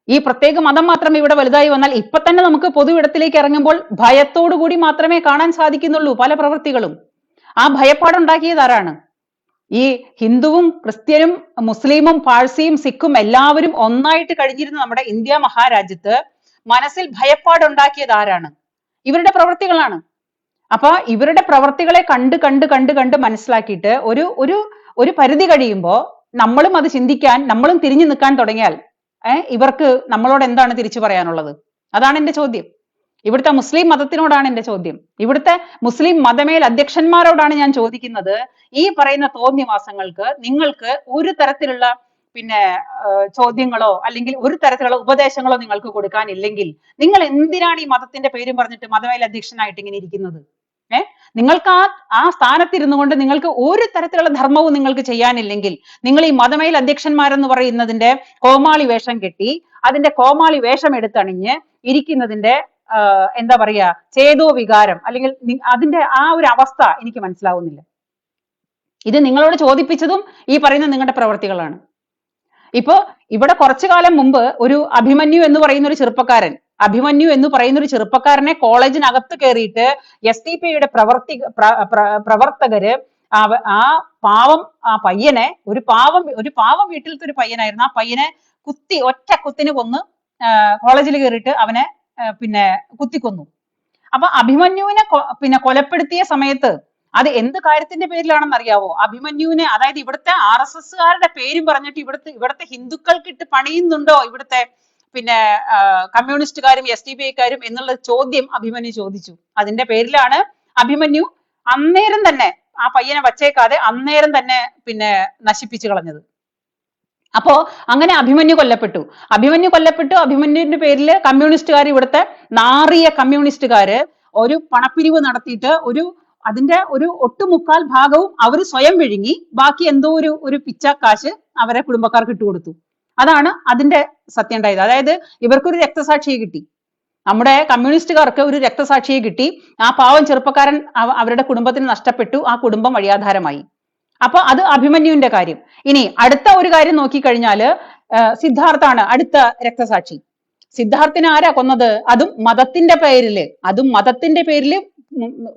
ഈ പ്രത്യേക മതം മാത്രം ഇവിടെ വലുതായി വന്നാൽ ഇപ്പൊ തന്നെ നമുക്ക് പൊതുവിടത്തിലേക്ക് ഇറങ്ങുമ്പോൾ ഭയത്തോടു കൂടി മാത്രമേ കാണാൻ സാധിക്കുന്നുള്ളൂ പല പ്രവൃത്തികളും. ആ ഭയപ്പാടുണ്ടാക്കിയത് ആരാണ്? ഈ ഹിന്ദുവും ക്രിസ്ത്യനും മുസ്ലിമും പാഴ്സിയും സിഖും എല്ലാവരും ഒന്നായിട്ട് കഴിഞ്ഞിരുന്ന നമ്മുടെ ഇന്ത്യ മഹാരാജ്യത്ത് മനസ്സിൽ ഭയപ്പാടുണ്ടാക്കിയത് ആരാണ്? ഇവരുടെ പ്രവൃത്തികളാണ്. അപ്പൊ ഇവരുടെ പ്രവൃത്തികളെ കണ്ട് മനസ്സിലാക്കിയിട്ട് ഒരു പരിധി കഴിയുമ്പോ നമ്മളും അത് ചിന്തിക്കാൻ, നമ്മളും തിരിഞ്ഞു നിൽക്കാൻ തുടങ്ങിയാൽ ഇവർക്ക് നമ്മളോട് എന്താണ് തിരിച്ചു പറയാനുള്ളത്? അതാണ് എന്റെ ചോദ്യം. ഇവിടുത്തെ മുസ്ലിം മതത്തിനോടാണ് എന്റെ ചോദ്യം. ഇവിടുത്തെ മുസ്ലിം മതമേൽ അധ്യക്ഷന്മാരോടാണ് ഞാൻ ചോദിക്കുന്നത്. ഈ പറയുന്ന തോന്നിവാസങ്ങൾക്ക് നിങ്ങൾക്ക് ഒരു തരത്തിലുള്ള ചോദ്യങ്ങളോ അല്ലെങ്കിൽ ഒരു തരത്തിലുള്ള ഉപദേശങ്ങളോ നിങ്ങൾക്ക് കൊടുക്കാനില്ലെങ്കിൽ നിങ്ങൾ എന്തിനാണ് ഈ മതത്തിന്റെ പേരും പറഞ്ഞിട്ട് മതമേൽ അധ്യക്ഷനായിട്ട് ഇങ്ങനെ ഇരിക്കുന്നത്? നിങ്ങൾക്ക് ആ സ്ഥാനത്തിരുന്നു കൊണ്ട് നിങ്ങൾക്ക് ഒരു തരത്തിലുള്ള ധർമ്മവും നിങ്ങൾക്ക് ചെയ്യാനില്ലെങ്കിൽ നിങ്ങൾ ഈ മതമേൽ അധ്യക്ഷന്മാരെന്ന് പറയുന്നതിന്റെ കോമാളി വേഷം കെട്ടി അതിന്റെ കോമാളി വേഷം എടുത്തണിഞ്ഞ് ഇരിക്കുന്നതിന്റെ എന്താ പറയാ ചേതോ വികാരം അല്ലെങ്കിൽ അതിന്റെ ആ ഒരു അവസ്ഥ എനിക്ക് മനസ്സിലാവുന്നില്ല. ഇത് നിങ്ങളോട് ചോദിപ്പിച്ചതും ഈ പറയുന്ന നിങ്ങളുടെ പ്രവർത്തികളാണ്. ഇപ്പോ ഇവിടെ കുറച്ചു കാലം മുമ്പ് ഒരു അഭിമന്യു എന്ന് പറയുന്ന ഒരു ചെറുപ്പക്കാരനെ കോളേജിനകത്ത് കയറിയിട്ട് SDPയുടെ പ്രവർത്തകര് ആ പയ്യനെ ഒരു പാവം വീട്ടിലത്തെ ഒരു പയ്യനായിരുന്നു. ആ പയ്യനെ ഒറ്റ കുത്തിന് കൊന്ന് കോളേജിൽ കയറിയിട്ട് അവനെ പിന്നെ കുത്തിക്കൊന്നു. അപ്പൊ അഭിമന്യുവിനെ പിന്നെ കൊലപ്പെടുത്തിയ സമയത്ത് അത് എന്ത് കാര്യത്തിന്റെ പേരിലാണെന്ന് അറിയാവോ? അഭിമന്യുവിനെ, അതായത് ഇവിടുത്തെ RSSകാരുടെ പേരും പറഞ്ഞിട്ട് ഇവിടുത്തെ ഹിന്ദുക്കൾക്ക് ഇട്ട് പണിയുന്നുണ്ടോ ഇവിടുത്തെ പിന്നെ കമ്മ്യൂണിസ്റ്റുകാരും SDPIക്കാരും എന്നുള്ള ചോദ്യം അഭിമന്യു ചോദിച്ചു. അതിന്റെ പേരിലാണ് അഭിമന്യു അന്നേരം തന്നെ ആ പയ്യനെ വച്ചേക്കാതെ അന്നേരം തന്നെ പിന്നെ നശിപ്പിച്ചു കളഞ്ഞത്. അപ്പോ അങ്ങനെ അഭിമന്യു കൊല്ലപ്പെട്ടു. അഭിമന്യുവിന്റെ പേരിൽ കമ്മ്യൂണിസ്റ്റുകാർ, ഇവിടുത്തെ നാറിയ കമ്മ്യൂണിസ്റ്റുകാര് ഒരു പണപ്പിരിവ് നടത്തിയിട്ട് അതിന്റെ ഒരു ഒട്ടുമുക്കാൽ ഭാഗവും അവർ സ്വയം വിഴുങ്ങി, ബാക്കി എന്തോ ഒരു പിച്ചാക്കാശ് അവരെ കുടുംബക്കാർക്ക് ഇട്ടുകൊടുത്തു. അതാണ് അതിന്റെ സത്യം ഉണ്ടായത്. അതായത് ഇവർക്കൊരു രക്തസാക്ഷിയെ കിട്ടി, നമ്മുടെ കമ്മ്യൂണിസ്റ്റുകാർക്ക് ഒരു രക്തസാക്ഷിയെ കിട്ടി. ആ പാവം ചെറുപ്പക്കാരൻ അവരുടെ കുടുംബത്തിന് നഷ്ടപ്പെട്ടു, ആ കുടുംബം വഴിയാധാരമായി. അപ്പൊ അത് അഭിമന്യുവിന്റെ കാര്യം. ഇനി അടുത്ത ഒരു കാര്യം നോക്കിക്കഴിഞ്ഞാല് സിദ്ധാർത്ഥാണ് അടുത്ത രക്തസാക്ഷി. സിദ്ധാർത്ഥിനെ ആരാ കൊന്നത്? അതും മതത്തിന്റെ പേരില്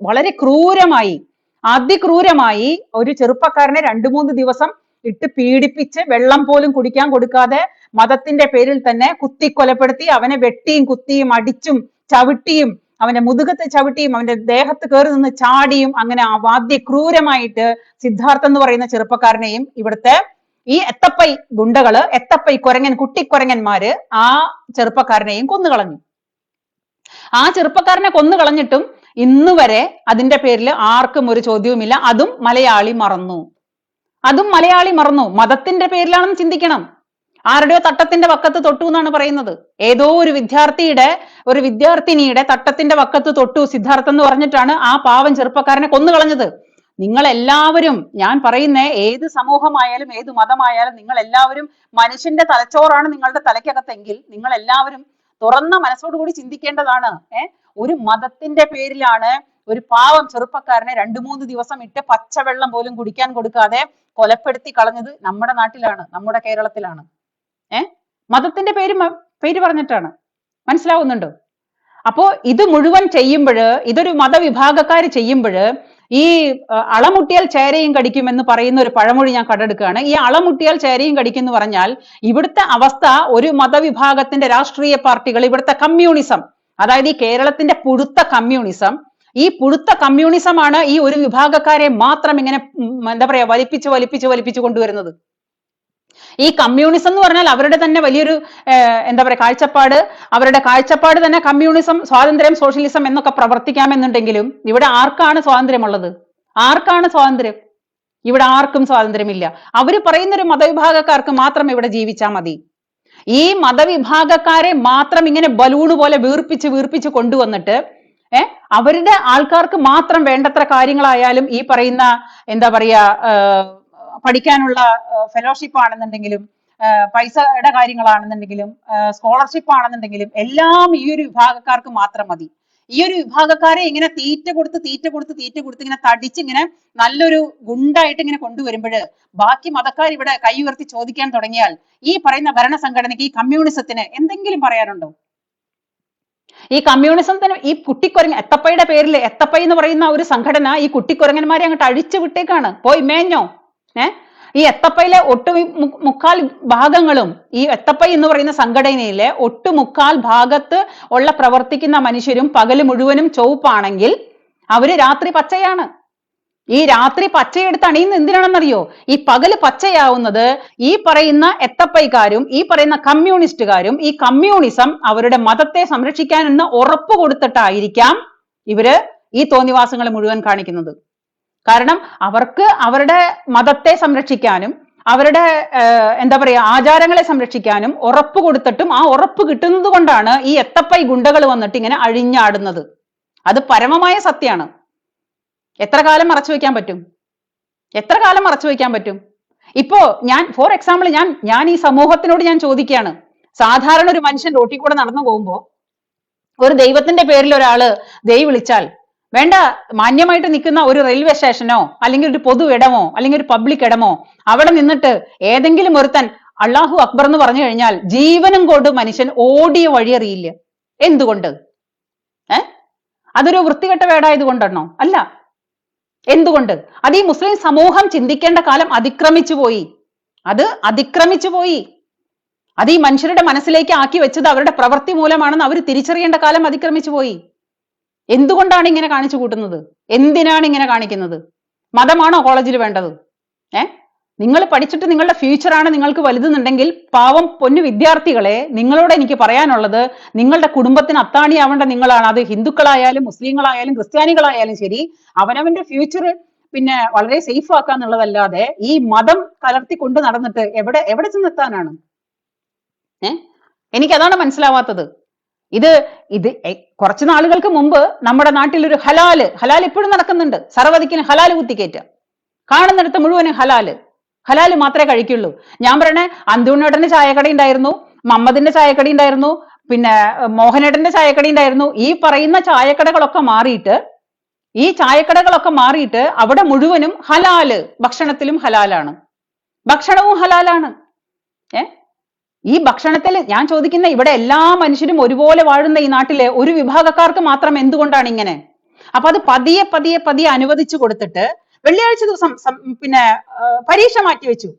വളരെ ക്രൂരമായി, അതിക്രൂരമായി ഒരു ചെറുപ്പക്കാരനെ 2-3 ദിവസം ഇട്ട് പീഡിപ്പിച്ച് വെള്ളം പോലും കുടിക്കാൻ കൊടുക്കാതെ മതത്തിന്റെ പേരിൽ തന്നെ കുത്തിക്കൊലപ്പെടുത്തി, അവനെ വെട്ടിയും കുത്തിയും അടിച്ചും ചവിട്ടിയും അവന്റെ മുതുകത്ത് ചവിട്ടിയും അവന്റെ ദേഹത്ത് കയറി നിന്ന് ചാടിയും അങ്ങനെ ക്രൂരമായിട്ട് സിദ്ധാർത്ഥ് എന്ന് പറയുന്ന ചെറുപ്പക്കാരനെയും ഇവിടുത്തെ ഈ എത്തപ്പൈ ഗുണ്ടകള്, എത്തപ്പൈ കുട്ടിക്കൊരങ്ങന്മാര് ആ ചെറുപ്പക്കാരനെയും കൊന്നുകളഞ്ഞു. ആ ചെറുപ്പക്കാരനെ കൊന്നുകളഞ്ഞിട്ടും ഇന്ന് വരെ അതിന്റെ പേരിൽ ആർക്കും ഒരു ചോദ്യവുമില്ല. അതും മലയാളി മറന്നു. മതത്തിന്റെ പേരിലാണെന്ന് ചിന്തിക്കണം. ആരുടെയോ തട്ടത്തിന്റെ വക്കത്ത് തൊട്ടു എന്നാണ് പറയുന്നത്. ഏതോ ഒരു വിദ്യാർത്ഥിനിയുടെ തട്ടത്തിന്റെ വക്കത്ത് തൊട്ടു സിദ്ധാർത്ഥ് എന്ന് പറഞ്ഞിട്ടാണ് ആ പാവം ചെറുപ്പക്കാരനെ കൊന്നുകളഞ്ഞത്. നിങ്ങൾ എല്ലാവരും, ഞാൻ പറയുന്ന ഏത് സമൂഹമായാലും ഏത് മതമായാലും, നിങ്ങൾ എല്ലാവരും മനുഷ്യന്റെ തലച്ചോറാണ് നിങ്ങളുടെ തലയ്ക്കകത്തെങ്കിൽ നിങ്ങൾ എല്ലാവരും തുറന്ന മനസ്സോടുകൂടി ചിന്തിക്കേണ്ടതാണ്. ഒരു മതത്തിന്റെ പേരിലാണ് ഒരു പാവം ചെറുപ്പക്കാരനെ 2-3 ദിവസം ഇട്ട് പച്ചവെള്ളം പോലും കുടിക്കാൻ കൊടുക്കാതെ കൊലപ്പെടുത്തി കളഞ്ഞത് നമ്മുടെ നാട്ടിലാണ്, നമ്മുടെ കേരളത്തിലാണ്. മതത്തിന്റെ പേര് പറഞ്ഞിട്ടാണ്. മനസ്സിലാവുന്നുണ്ടോ? അപ്പോ ഇത് മുഴുവൻ ചെയ്യുമ്പോഴ്, ഇതൊരു മതവിഭാഗക്കാര് ചെയ്യുമ്പോഴ്, ഈ അളമുട്ടിയാൽ ചേരയും കടിക്കും എന്ന് പറയുന്ന ഒരു പഴമൊഴി ഞാൻ കണ്ടെടുക്കുകയാണ്. ഈ അളമുട്ടിയാൽ ചേരയും കടിക്കും എന്ന് പറഞ്ഞാൽ ഇവിടുത്തെ അവസ്ഥ, ഒരു മതവിഭാഗത്തിന്റെ രാഷ്ട്രീയ പാർട്ടികൾ, ഇവിടുത്തെ കമ്മ്യൂണിസം, അതായത് ഈ കേരളത്തിന്റെ പുഴുത്ത കമ്മ്യൂണിസം, ഈ പുഴുത്ത കമ്മ്യൂണിസമാണ് ഈ ഒരു വിഭാഗക്കാരെ മാത്രം ഇങ്ങനെ എന്താ പറയാ വലിപ്പിച്ച് കൊണ്ടുവരുന്നത്. ഈ കമ്മ്യൂണിസം എന്ന് പറഞ്ഞാൽ അവരുടെ തന്നെ വലിയൊരു എന്താ പറയാ കാഴ്ചപ്പാട്, അവരുടെ കാഴ്ചപ്പാട് തന്നെ കമ്മ്യൂണിസം, സ്വാതന്ത്ര്യം, സോഷ്യലിസം എന്നൊക്കെ പ്രവർത്തിക്കാമെന്നുണ്ടെങ്കിലും ഇവിടെ ആർക്കാണ് സ്വാതന്ത്ര്യമുള്ളത്? ആർക്കാണ് സ്വാതന്ത്ര്യം? ഇവിടെ ആർക്കും സ്വാതന്ത്ര്യമില്ല. അവര് പറയുന്നൊരു മതവിഭാഗക്കാർക്ക് മാത്രം ഇവിടെ ജീവിച്ചാൽ മതി. ഈ മതവിഭാഗക്കാരെ മാത്രം ഇങ്ങനെ ബലൂണ് പോലെ വീർപ്പിച്ച് കൊണ്ടുവന്നിട്ട് അവരുടെ ആൾക്കാർക്ക് മാത്രം വേണ്ടത്ര കാര്യങ്ങളായാലും, ഈ പറയുന്ന എന്താ പറയാ പഠിക്കാനുള്ള ഫെലോഷിപ്പ് ആണെന്നുണ്ടെങ്കിലും, പൈസയുടെ കാര്യങ്ങളാണെന്നുണ്ടെങ്കിലും, സ്കോളർഷിപ്പ് ആണെന്നുണ്ടെങ്കിലും എല്ലാം ഈ ഒരു വിഭാഗക്കാർക്ക് മാത്രം മതി. ഈ ഒരു വിഭാഗക്കാരെ ഇങ്ങനെ തീറ്റ കൊടുത്ത് ഇങ്ങനെ തടിച്ച് ഇങ്ങനെ നല്ലൊരു ഗുണ്ടായിട്ട് ഇങ്ങനെ കൊണ്ടുവരുമ്പോൾ ബാക്കി മതക്കാർ ഇവിടെ കൈ ഉയർത്തി ചോദിക്കാൻ തുടങ്ങിയാൽ ഈ പറയുന്ന ഭരണസംഘടനയ്ക്ക്, ഈ കമ്മ്യൂണിസത്തിന് എന്തെങ്കിലും പറയാനുണ്ടോ? ഈ കമ്മ്യൂണിസത്തിന്, ഈ കുട്ടിക്കൊരങ്ങൻ എത്തപ്പയുടെ പേരിൽ, എത്തപ്പൈ എന്ന് പറയുന്ന ഒരു സംഘടന ഈ കുട്ടിക്കൊരങ്ങന്മാരെ അങ്ങോട്ട് അഴിച്ചു വിട്ടേക്കാണ്. പോയി മേഞ്ഞോ. ഈ എത്തപ്പയിലെ ഒട്ടുമുക്കാൽ ഭാഗങ്ങളും, ഈ എത്തപ്പൈ എന്ന് പറയുന്ന സംഘടനയിലെ ഒട്ടുമുക്കാൽ ഭാഗത്ത് ഉള്ള പ്രവർത്തിക്കുന്ന മനുഷ്യരും പകല് മുഴുവനും ചുവപ്പാണെങ്കിൽ അവര് രാത്രി പച്ചയാണ്. ഈ രാത്രി പച്ചയെടുത്ത് അണിയുന്ന എന്തിനാണെന്നറിയോ? ഈ പകല് പച്ചയാവുന്നത് ഈ പറയുന്ന എത്തപ്പൈക്കാരും ഈ പറയുന്ന കമ്മ്യൂണിസ്റ്റുകാരും, ഈ കമ്മ്യൂണിസം അവരുടെ മതത്തെ സംരക്ഷിക്കാനെന്ന് ഉറപ്പ് കൊടുത്തിട്ടായിരിക്കാം ഇവര് ഈ തോന്നിവാസങ്ങൾ മുഴുവൻ കാണിക്കുന്നത്. കാരണം അവർക്ക് അവരുടെ മതത്തെ സംരക്ഷിക്കാനും അവരുടെ എന്താ പറയാ ആചാരങ്ങളെ സംരക്ഷിക്കാനും ഉറപ്പ് കൊടുത്തിട്ടും ആ ഉറപ്പ് കിട്ടുന്നത് കൊണ്ടാണ് ഈ എത്തപ്പൈ ഗുണ്ടകൾ വന്നിട്ട് ഇങ്ങനെ അഴിഞ്ഞാടുന്നത്. അത് പരമമായ സത്യമാണ്. എത്ര കാലം മറച്ചു വെക്കാൻ പറ്റും? ഇപ്പോ ഞാൻ ഫോർ എക്സാമ്പിൾ ഞാൻ ഈ സമൂഹത്തിനോട് ഞാൻ ചോദിക്കുകയാണ്. സാധാരണ ഒരു മനുഷ്യൻ റോട്ടിൽ കൂടെ നടന്നു പോകുമ്പോ ഒരു ദൈവത്തിന്റെ പേരിൽ ഒരാള് ദൈവം വിളിച്ചാൽ, വേണ്ട, മാന്യമായിട്ട് നിൽക്കുന്ന ഒരു റെയിൽവേ സ്റ്റേഷനോ അല്ലെങ്കിൽ ഒരു പൊതു ഇടമോ അല്ലെങ്കിൽ ഒരു പബ്ലിക് ഇടമോ അവിടെ നിന്നിട്ട് ഏതെങ്കിലും ഒരുത്തൻ അള്ളാഹു അക്ബർ എന്ന് പറഞ്ഞു കഴിഞ്ഞാൽ ജീവനും കൊണ്ട് മനുഷ്യൻ ഓടിയ വഴിയറിയില്ല. എന്തുകൊണ്ട്? അതൊരു വൃത്തികെട്ട വേടായത് കൊണ്ടാണോ? അല്ല. എന്തുകൊണ്ട്? അത് ഈ മുസ്ലിം സമൂഹം ചിന്തിക്കേണ്ട കാലം അതിക്രമിച്ചു പോയി. അത് ഈ മനുഷ്യരുടെ മനസ്സിലേക്ക് ആക്കി വെച്ചത് അവരുടെ പ്രവൃത്തി മൂലമാണെന്ന് അവർ തിരിച്ചറിയേണ്ട കാലം അതിക്രമിച്ചു പോയി. എന്തുകൊണ്ടാണ് ഇങ്ങനെ കാണിച്ചു കൂട്ടുന്നത്? എന്തിനാണ് ഇങ്ങനെ കാണിക്കുന്നത്? മതമാണോ കോളേജിൽ വേണ്ടത്? നിങ്ങൾ പഠിച്ചിട്ട് നിങ്ങളുടെ ഫ്യൂച്ചറാണ് നിങ്ങൾക്ക് വലുതെന്നുണ്ടെങ്കിൽ പാവം പൊന്നു വിദ്യാർത്ഥികളെ, നിങ്ങളോട് എനിക്ക് പറയാനുള്ളത്, നിങ്ങളുടെ കുടുംബത്തിന് അത്താണിയാവേണ്ട നിങ്ങളാണ്. അത് ഹിന്ദുക്കളായാലും മുസ്ലിങ്ങളായാലും ക്രിസ്ത്യാനികളായാലും ശരി, അവനവന്റെ ഫ്യൂച്ചർ പിന്നെ വളരെ സേഫ് ആക്കാന്നുള്ളതല്ലാതെ ഈ മതം കലർത്തി കൊണ്ട് നടന്നിട്ട് എവിടെ ചെന്നെത്താനാണ്? എനിക്കതാണ് മനസ്സിലാവാത്തത്. ഇത് കുറച്ചു നാളുകൾക്ക് മുമ്പ് നമ്മുടെ നാട്ടിൽ ഒരു ഹലാൽ ഇപ്പോഴും നടക്കുന്നുണ്ട്. സർവ്വതിക്കിന് ഹലാല് കുത്തിക്കയറ്റുക, കാണുന്നിടത്ത് മുഴുവനും ഹലാല് മാത്രമേ കഴിക്കുള്ളൂ. ഞാൻ പറയണേ, അന്തൂണേട്ടന്റെ ചായക്കട ഉണ്ടായിരുന്നു, മമ്മദിന്റെ ചായക്കട ഉണ്ടായിരുന്നു, പിന്നെ മോഹനേട്ടന്റെ ചായക്കട ഉണ്ടായിരുന്നു. ഈ പറയുന്ന ചായക്കടകളൊക്കെ മാറിയിട്ട് അവിടെ മുഴുവനും ഹലാല്, ഭക്ഷണത്തിലും ഹലാലാണ്, ഭക്ഷണവും ഹലാലാണ്. ഈ ഭക്ഷണത്തിൽ ഞാൻ ചോദിക്കുന്ന, ഇവിടെ എല്ലാ മനുഷ്യരും ഒരുപോലെ വാഴുന്ന ഈ നാട്ടിലെ ഒരു വിഭാഗക്കാർക്ക് മാത്രം എന്തുകൊണ്ടാണ് ഇങ്ങനെ? അപ്പൊ അത് പതിയെ അനുവദിച്ചു കൊടുത്തിട്ട് വെള്ളിയാഴ്ച ദിവസം പിന്നെ പരീക്ഷ മാറ്റിവെച്ചു.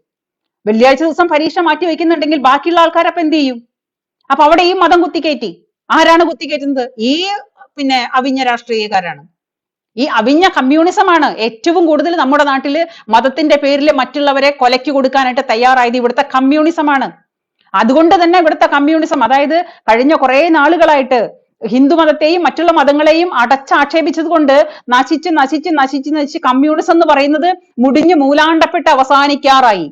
വെള്ളിയാഴ്ച ദിവസം പരീക്ഷ മാറ്റി വെക്കുന്നുണ്ടെങ്കിൽ ബാക്കിയുള്ള ആൾക്കാരപ്പൊ എന്ത് ചെയ്യും? അപ്പൊ അവിടെ ഈ മതം കുത്തിക്കയറ്റി. ആരാണ് കുത്തിക്കയറ്റുന്നത്? ഈ പിന്നെ അവിഞ്ഞ രാഷ്ട്രീയക്കാരാണ്. ഈ അവിഞ്ഞ കമ്മ്യൂണിസമാണ് ഏറ്റവും കൂടുതൽ നമ്മുടെ നാട്ടില് മതത്തിന്റെ പേരിൽ മറ്റുള്ളവരെ കൊലയ്ക്ക് കൊടുക്കാനായിട്ട് തയ്യാറായത് ഇവിടുത്തെ കമ്മ്യൂണിസമാണ്. അതുകൊണ്ട് തന്നെ ഇവിടുത്തെ കമ്മ്യൂണിസം, അതായത് കഴിഞ്ഞ കുറെ നാളുകളായിട്ട് ഹിന്ദു മതത്തെയും മറ്റുള്ള മതങ്ങളെയും അടച്ചാക്ഷേപിച്ചത് കൊണ്ട് നശിച്ച് കമ്മ്യൂണിസം എന്ന് പറയുന്നത് മുടിഞ്ഞു മൂലാണ്ടപ്പെട്ട് അവസാനിക്കാറായി.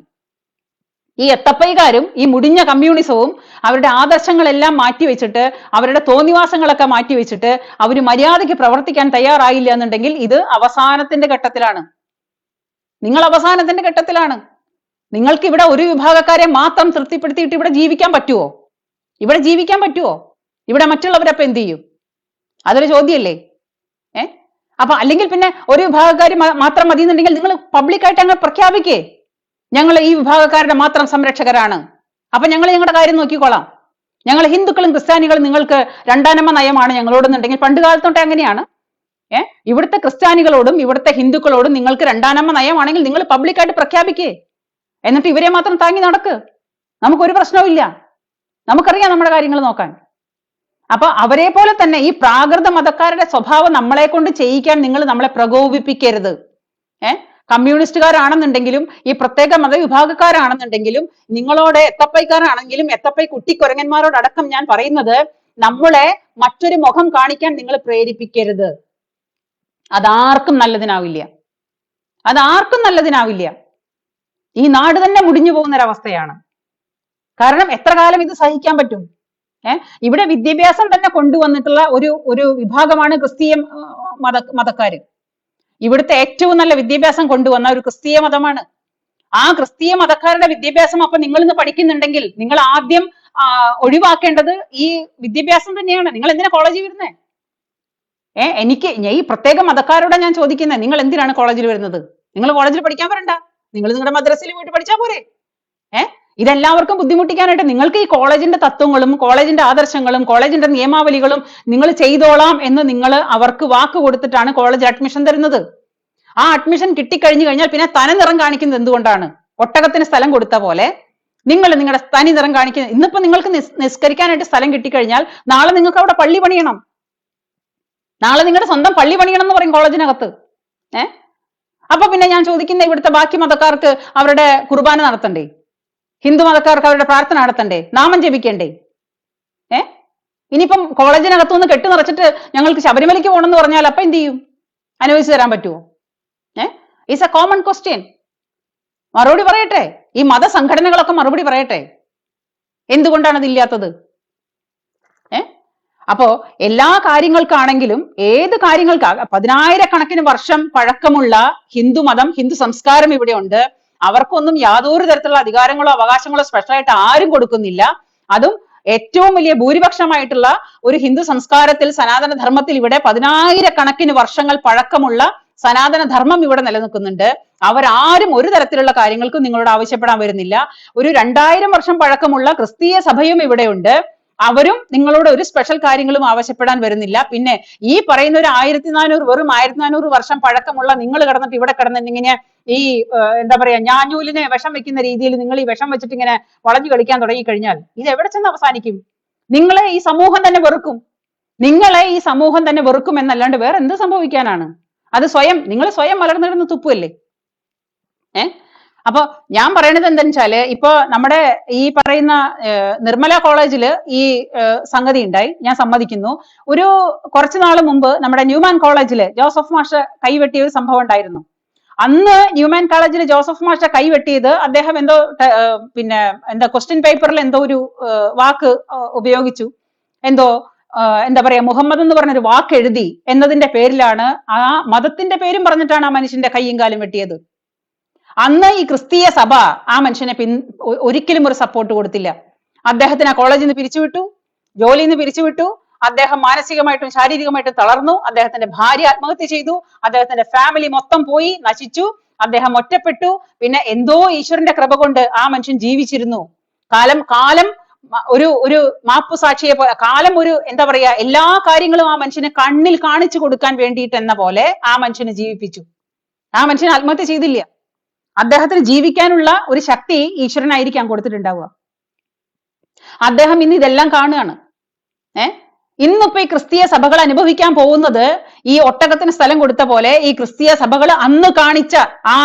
ഈ എത്തപ്പൈകാരും ഈ മുടിഞ്ഞ കമ്മ്യൂണിസവും അവരുടെ ആദർശങ്ങളെല്ലാം മാറ്റിവെച്ചിട്ട്, അവരുടെ തോന്നിവാസങ്ങളൊക്കെ മാറ്റിവെച്ചിട്ട് അവർ മര്യാദയ്ക്ക് പ്രവർത്തിക്കാൻ തയ്യാറായില്ല എന്നുണ്ടെങ്കിൽ ഇത് അവസാനത്തിന്റെ ഘട്ടത്തിലാണ്. നിങ്ങൾ അവസാനത്തിന്റെ ഘട്ടത്തിലാണ്. നിങ്ങൾക്ക് ഇവിടെ ഒരു വിഭാഗക്കാരെ മാത്രം തൃപ്തിപ്പെടുത്തിയിട്ട് ഇവിടെ ജീവിക്കാൻ പറ്റുമോ? ഇവിടെ മറ്റുള്ളവരപ്പം എന്ത് ചെയ്യും? അതൊരു ചോദ്യമല്ലേ? അപ്പൊ അല്ലെങ്കിൽ പിന്നെ ഒരു വിഭാഗക്കാർ മാത്രം മതി എന്നുണ്ടെങ്കിൽ നിങ്ങൾ പബ്ലിക്കായിട്ട് അങ്ങ് പ്രഖ്യാപിക്കേ, ഞങ്ങൾ ഈ വിഭാഗക്കാരുടെ മാത്രം സംരക്ഷകരാണ്, അപ്പൊ ഞങ്ങൾ ഞങ്ങളുടെ കാര്യം നോക്കിക്കോളാം, ഞങ്ങൾ ഹിന്ദുക്കളും ക്രിസ്ത്യാനികളും നിങ്ങൾക്ക് രണ്ടാനമ്മ നയമാണ് ഞങ്ങളോടെന്നുണ്ടെങ്കിൽ, പണ്ട് കാലത്തോട്ടെ അങ്ങനെയാണ്. ഇവിടുത്തെ ക്രിസ്ത്യാനികളോടും ഇവിടുത്തെ ഹിന്ദുക്കളോടും നിങ്ങൾക്ക് രണ്ടാനമ്മ നയമാണെങ്കിൽ നിങ്ങൾ പബ്ലിക്കായിട്ട് പ്രഖ്യാപിക്കേ, എന്നിട്ട് ഇവരെ മാത്രം താങ്ങി നടക്ക്. നമുക്കൊരു പ്രശ്നവും ഇല്ല, നമുക്കറിയാം നമ്മുടെ കാര്യങ്ങൾ നോക്കാൻ. അപ്പൊ അവരെ പോലെ തന്നെ ഈ പ്രാകൃത മതക്കാരുടെ സ്വഭാവം നമ്മളെ കൊണ്ട് ചെയ്യിക്കാൻ നിങ്ങൾ നമ്മളെ പ്രകോപിപ്പിക്കരുത്. കമ്മ്യൂണിസ്റ്റുകാരാണെന്നുണ്ടെങ്കിലും ഈ പ്രത്യേക മതവിഭാഗക്കാരാണെന്നുണ്ടെങ്കിലും നിങ്ങളോട് എത്തപ്പൈക്കാരാണെങ്കിലും എത്തപ്പൈ കുട്ടിക്കുരങ്ങന്മാരോടടക്കം ഞാൻ പറയുന്നത്, നമ്മളെ മറ്റൊരു മുഖം കാണിക്കാൻ നിങ്ങൾ പ്രേരിപ്പിക്കരുത്. അതാർക്കും നല്ലതിനാവില്ല. ഈ നാട് തന്നെ മുടിഞ്ഞു പോകുന്നൊരവസ്ഥയാണ്. കാരണം എത്ര കാലം ഇത് സഹിക്കാൻ പറ്റും? ഇവിടെ വിദ്യാഭ്യാസം തന്നെ കൊണ്ടുവന്നിട്ടുള്ള ഒരു വിഭാഗമാണ് ക്രിസ്തീയ മതക്കാര്. ഇവിടുത്തെ ഏറ്റവും നല്ല വിദ്യാഭ്യാസം കൊണ്ടുവന്ന ഒരു ക്രിസ്തീയ മതമാണ്. ആ ക്രിസ്തീയ മതക്കാരുടെ വിദ്യാഭ്യാസം അപ്പൊ നിങ്ങൾ ഇന്ന് പഠിക്കുന്നുണ്ടെങ്കിൽ നിങ്ങൾ ആദ്യം ഒഴിവാക്കേണ്ടത് ഈ വിദ്യാഭ്യാസം തന്നെയാണ്. നിങ്ങൾ എന്തിനാ കോളേജിൽ വരുന്നേ? ഈ പ്രത്യേക മതക്കാരോടെ ഞാൻ ചോദിക്കുന്നത്, നിങ്ങൾ എന്തിനാണ് കോളേജിൽ വരുന്നത്? നിങ്ങൾ കോളേജിൽ പഠിക്കാൻ വരണ്ട, നിങ്ങൾ നിങ്ങളുടെ മദ്രസയിൽ പോയിട്ട് പഠിച്ചാൽ പോരെ? ഇതെല്ലാവർക്കും ബുദ്ധിമുട്ടിക്കാനായിട്ട് നിങ്ങൾക്ക് ഈ കോളേജിന്റെ തത്വങ്ങളും കോളേജിന്റെ ആദർശങ്ങളും കോളേജിന്റെ നിയമാവലികളും നിങ്ങൾ ചെയ്തോളാം എന്ന് നിങ്ങൾ അവർക്ക് വാക്ക് കൊടുത്തിട്ടാണ് കോളേജ് അഡ്മിഷൻ തരുന്നത്. ആ അഡ്മിഷൻ കിട്ടിക്കഴിഞ്ഞു കഴിഞ്ഞാൽ പിന്നെ തനി നിറം കാണിക്കുന്നത് എന്തുകൊണ്ടാണ്? ഒട്ടകത്തിന് സ്ഥലം കൊടുത്ത പോലെ നിങ്ങൾ നിങ്ങളുടെ തനി നിറം കാണിക്കുന്നത്. ഇന്നിപ്പോ നിങ്ങൾക്ക് നിസ്കരിക്കാനായിട്ട് സ്ഥലം കിട്ടിക്കഴിഞ്ഞാൽ നാളെ നിങ്ങൾക്ക് അവിടെ പള്ളി പണിയണം, നാളെ നിങ്ങളുടെ സ്വന്തം പള്ളി പണിയണം എന്ന് പറയും കോളേജിനകത്ത്. അപ്പൊ പിന്നെ ഞാൻ ചോദിക്കുന്ന, ഇവിടുത്തെ ബാക്കി മതക്കാർക്ക് അവരുടെ കുർബാന നടത്തണ്ടേ? ഹിന്ദു മതക്കാർക്ക് അവരുടെ പ്രാർത്ഥന നടത്തണ്ടേ? നാമം ജപിക്കണ്ടേ? ഇനിയിപ്പം കോളേജിനകത്തുനിന്ന് കെട്ടി നിറച്ചിട്ട് ഞങ്ങൾക്ക് ശബരിമലയ്ക്ക് പോകണമെന്ന് പറഞ്ഞാൽ അപ്പൊ എന്ത് ചെയ്യും? അനുവദിച്ചു തരാൻ പറ്റുമോ? Is A common question. മറുപടി പറയട്ടെ, ഈ മതസംഘടനകളൊക്കെ മറുപടി പറയട്ടെ, എന്തുകൊണ്ടാണ് അതില്ലാത്തത്? അപ്പോ എല്ലാ കാര്യങ്ങൾക്കാണെങ്കിലും ഏത് കാര്യങ്ങൾക്കാണ് 10,000-കണക്കിന് വർഷം പഴക്കമുള്ള ഹിന്ദുമതം, ഹിന്ദു സംസ്കാരം ഇവിടെ ഉണ്ട്. അവർക്കൊന്നും യാതൊരു തരത്തിലുള്ള അധികാരങ്ങളോ അവകാശങ്ങളോ സ്പെഷ്യലായിട്ട് ആരും കൊടുക്കുന്നില്ല. അതും ഏറ്റവും വലിയ ഭൂരിപക്ഷമായിട്ടുള്ള ഒരു ഹിന്ദു സംസ്കാരത്തിൽ, സനാതന ധർമ്മത്തിൽ ഇവിടെ 10,000-കണക്കിന് വർഷങ്ങൾ പഴക്കമുള്ള സനാതന ധർമ്മം ഇവിടെ നിലനിൽക്കുന്നുണ്ട്. അവരാരും ഒരു തരത്തിലുള്ള കാര്യങ്ങൾക്കും നിങ്ങളോട് ആവശ്യപ്പെടാൻ വരുന്നില്ല. ഒരു 2000 വർഷം പഴക്കമുള്ള ക്രിസ്തീയ സഭയും ഇവിടെയുണ്ട്. അവരും നിങ്ങളോട് ഒരു സ്പെഷ്യൽ കാര്യങ്ങളും ആവശ്യപ്പെടാൻ വരുന്നില്ല. പിന്നെ ഈ പറയുന്ന ഒരു 1400 വെറും 1400 വർഷം പഴക്കമുള്ള നിങ്ങൾ കിടന്നിട്ട് ഇവിടെ കിടന്നിട്ട് ഇങ്ങനെ ഈ എന്താ പറയാ ഞാഞ്ഞൂലിനെ വിഷം വെക്കുന്ന രീതിയിൽ നിങ്ങൾ ഈ വിഷം വെച്ചിട്ട് ഇങ്ങനെ വളഞ്ഞു കളിക്കാൻ തുടങ്ങി കഴിഞ്ഞാൽ ഇത് എവിടെ ചെന്ന് അവസാനിക്കും? നിങ്ങളെ ഈ സമൂഹം തന്നെ വെറുക്കും. നിങ്ങളെ ഈ സമൂഹം തന്നെ വെറുക്കും എന്നല്ലാണ്ട് വേറെ എന്ത് സംഭവിക്കാനാണ്? അത് നിങ്ങൾ സ്വയം മലർന്നിടുന്ന തുപ്പല്ലേ? അപ്പൊ ഞാൻ പറയണത് എന്താണെന്ന് വെച്ചാല് ഇപ്പൊ നമ്മുടെ ഈ പറയുന്ന നിർമ്മല കോളേജില് ഈ സംഗതി ഉണ്ടായി, ഞാൻ സമ്മതിക്കുന്നു. കുറച്ചു നാൾ മുമ്പ് നമ്മുടെ ന്യൂമാൻ കോളേജില് ജോസഫ് മാഷ് കൈവെട്ടിയ ഒരു സംഭവം ഉണ്ടായിരുന്നു. അന്ന് ന്യൂമാൻ കോളേജിൽ ജോസഫ് മാഷ കൈവെട്ടിയത് അദ്ദേഹം എന്തോ പിന്നെ എന്താ ക്വസ്റ്റ്യൻ പേപ്പറിൽ എന്തോ ഒരു വാക്ക് ഉപയോഗിച്ചു, എന്തോ എന്താ പറയാ മുഹമ്മദ് എന്ന് പറഞ്ഞൊരു വാക്ക് എഴുതി എന്നതിന്റെ പേരിലാണ്, ആ മതത്തിന്റെ പേരും പറഞ്ഞിട്ടാണ് ആ മനുഷ്യന്റെ കൈയും കാലും വെട്ടിയത്. അന്ന് ഈ ക്രിസ്തീയ സഭ ആ മനുഷ്യനെ ഒരിക്കലും ഒരു സപ്പോർട്ട് കൊടുത്തില്ല. അദ്ദേഹത്തിന് ആ കോളേജിൽ നിന്ന് പിരിച്ചുവിട്ടു, ജോലിയിൽ നിന്ന് പിരിച്ചുവിട്ടു. അദ്ദേഹം മാനസികമായിട്ടും ശാരീരികമായിട്ടും തളർന്നു. അദ്ദേഹത്തിന്റെ ഭാര്യ ആത്മഹത്യ ചെയ്തു. അദ്ദേഹത്തിന്റെ ഫാമിലി മൊത്തം പോയി, നശിച്ചു. അദ്ദേഹം ഒറ്റപ്പെട്ടു. പിന്നെ എന്തോ ഈശ്വരന്റെ കൃപ കൊണ്ട് ആ മനുഷ്യൻ ജീവിച്ചിരുന്നു. കാലം ഒരു മാപ്പു സാക്ഷിയെ പോലെ, കാലം ഒരു എന്താ പറയാ എല്ലാ കാര്യങ്ങളും ആ മനുഷ്യന് കണ്ണിൽ കാണിച്ചു കൊടുക്കാൻ വേണ്ടിയിട്ട് എന്ന പോലെ ആ മനുഷ്യനെ ജീവിപ്പിച്ചു. ആ മനുഷ്യൻ ആത്മഹത്യ ചെയ്തില്ല. അദ്ദേഹത്തിന് ജീവിക്കാനുള്ള ഒരു ശക്തി ഈശ്വരനായിരിക്കാം കൊടുത്തിട്ടുണ്ടാവുക. അദ്ദേഹം ഇന്ന് ഇതെല്ലാം കാണുകയാണ്. ഇന്നിപ്പോ ഈ ക്രിസ്തീയ സഭകൾ അനുഭവിക്കാൻ പോകുന്നത് ഈ ഒട്ടകത്തിന് സ്ഥലം കൊടുത്ത പോലെ ഈ ക്രിസ്തീയ സഭകൾ അന്ന് കാണിച്ച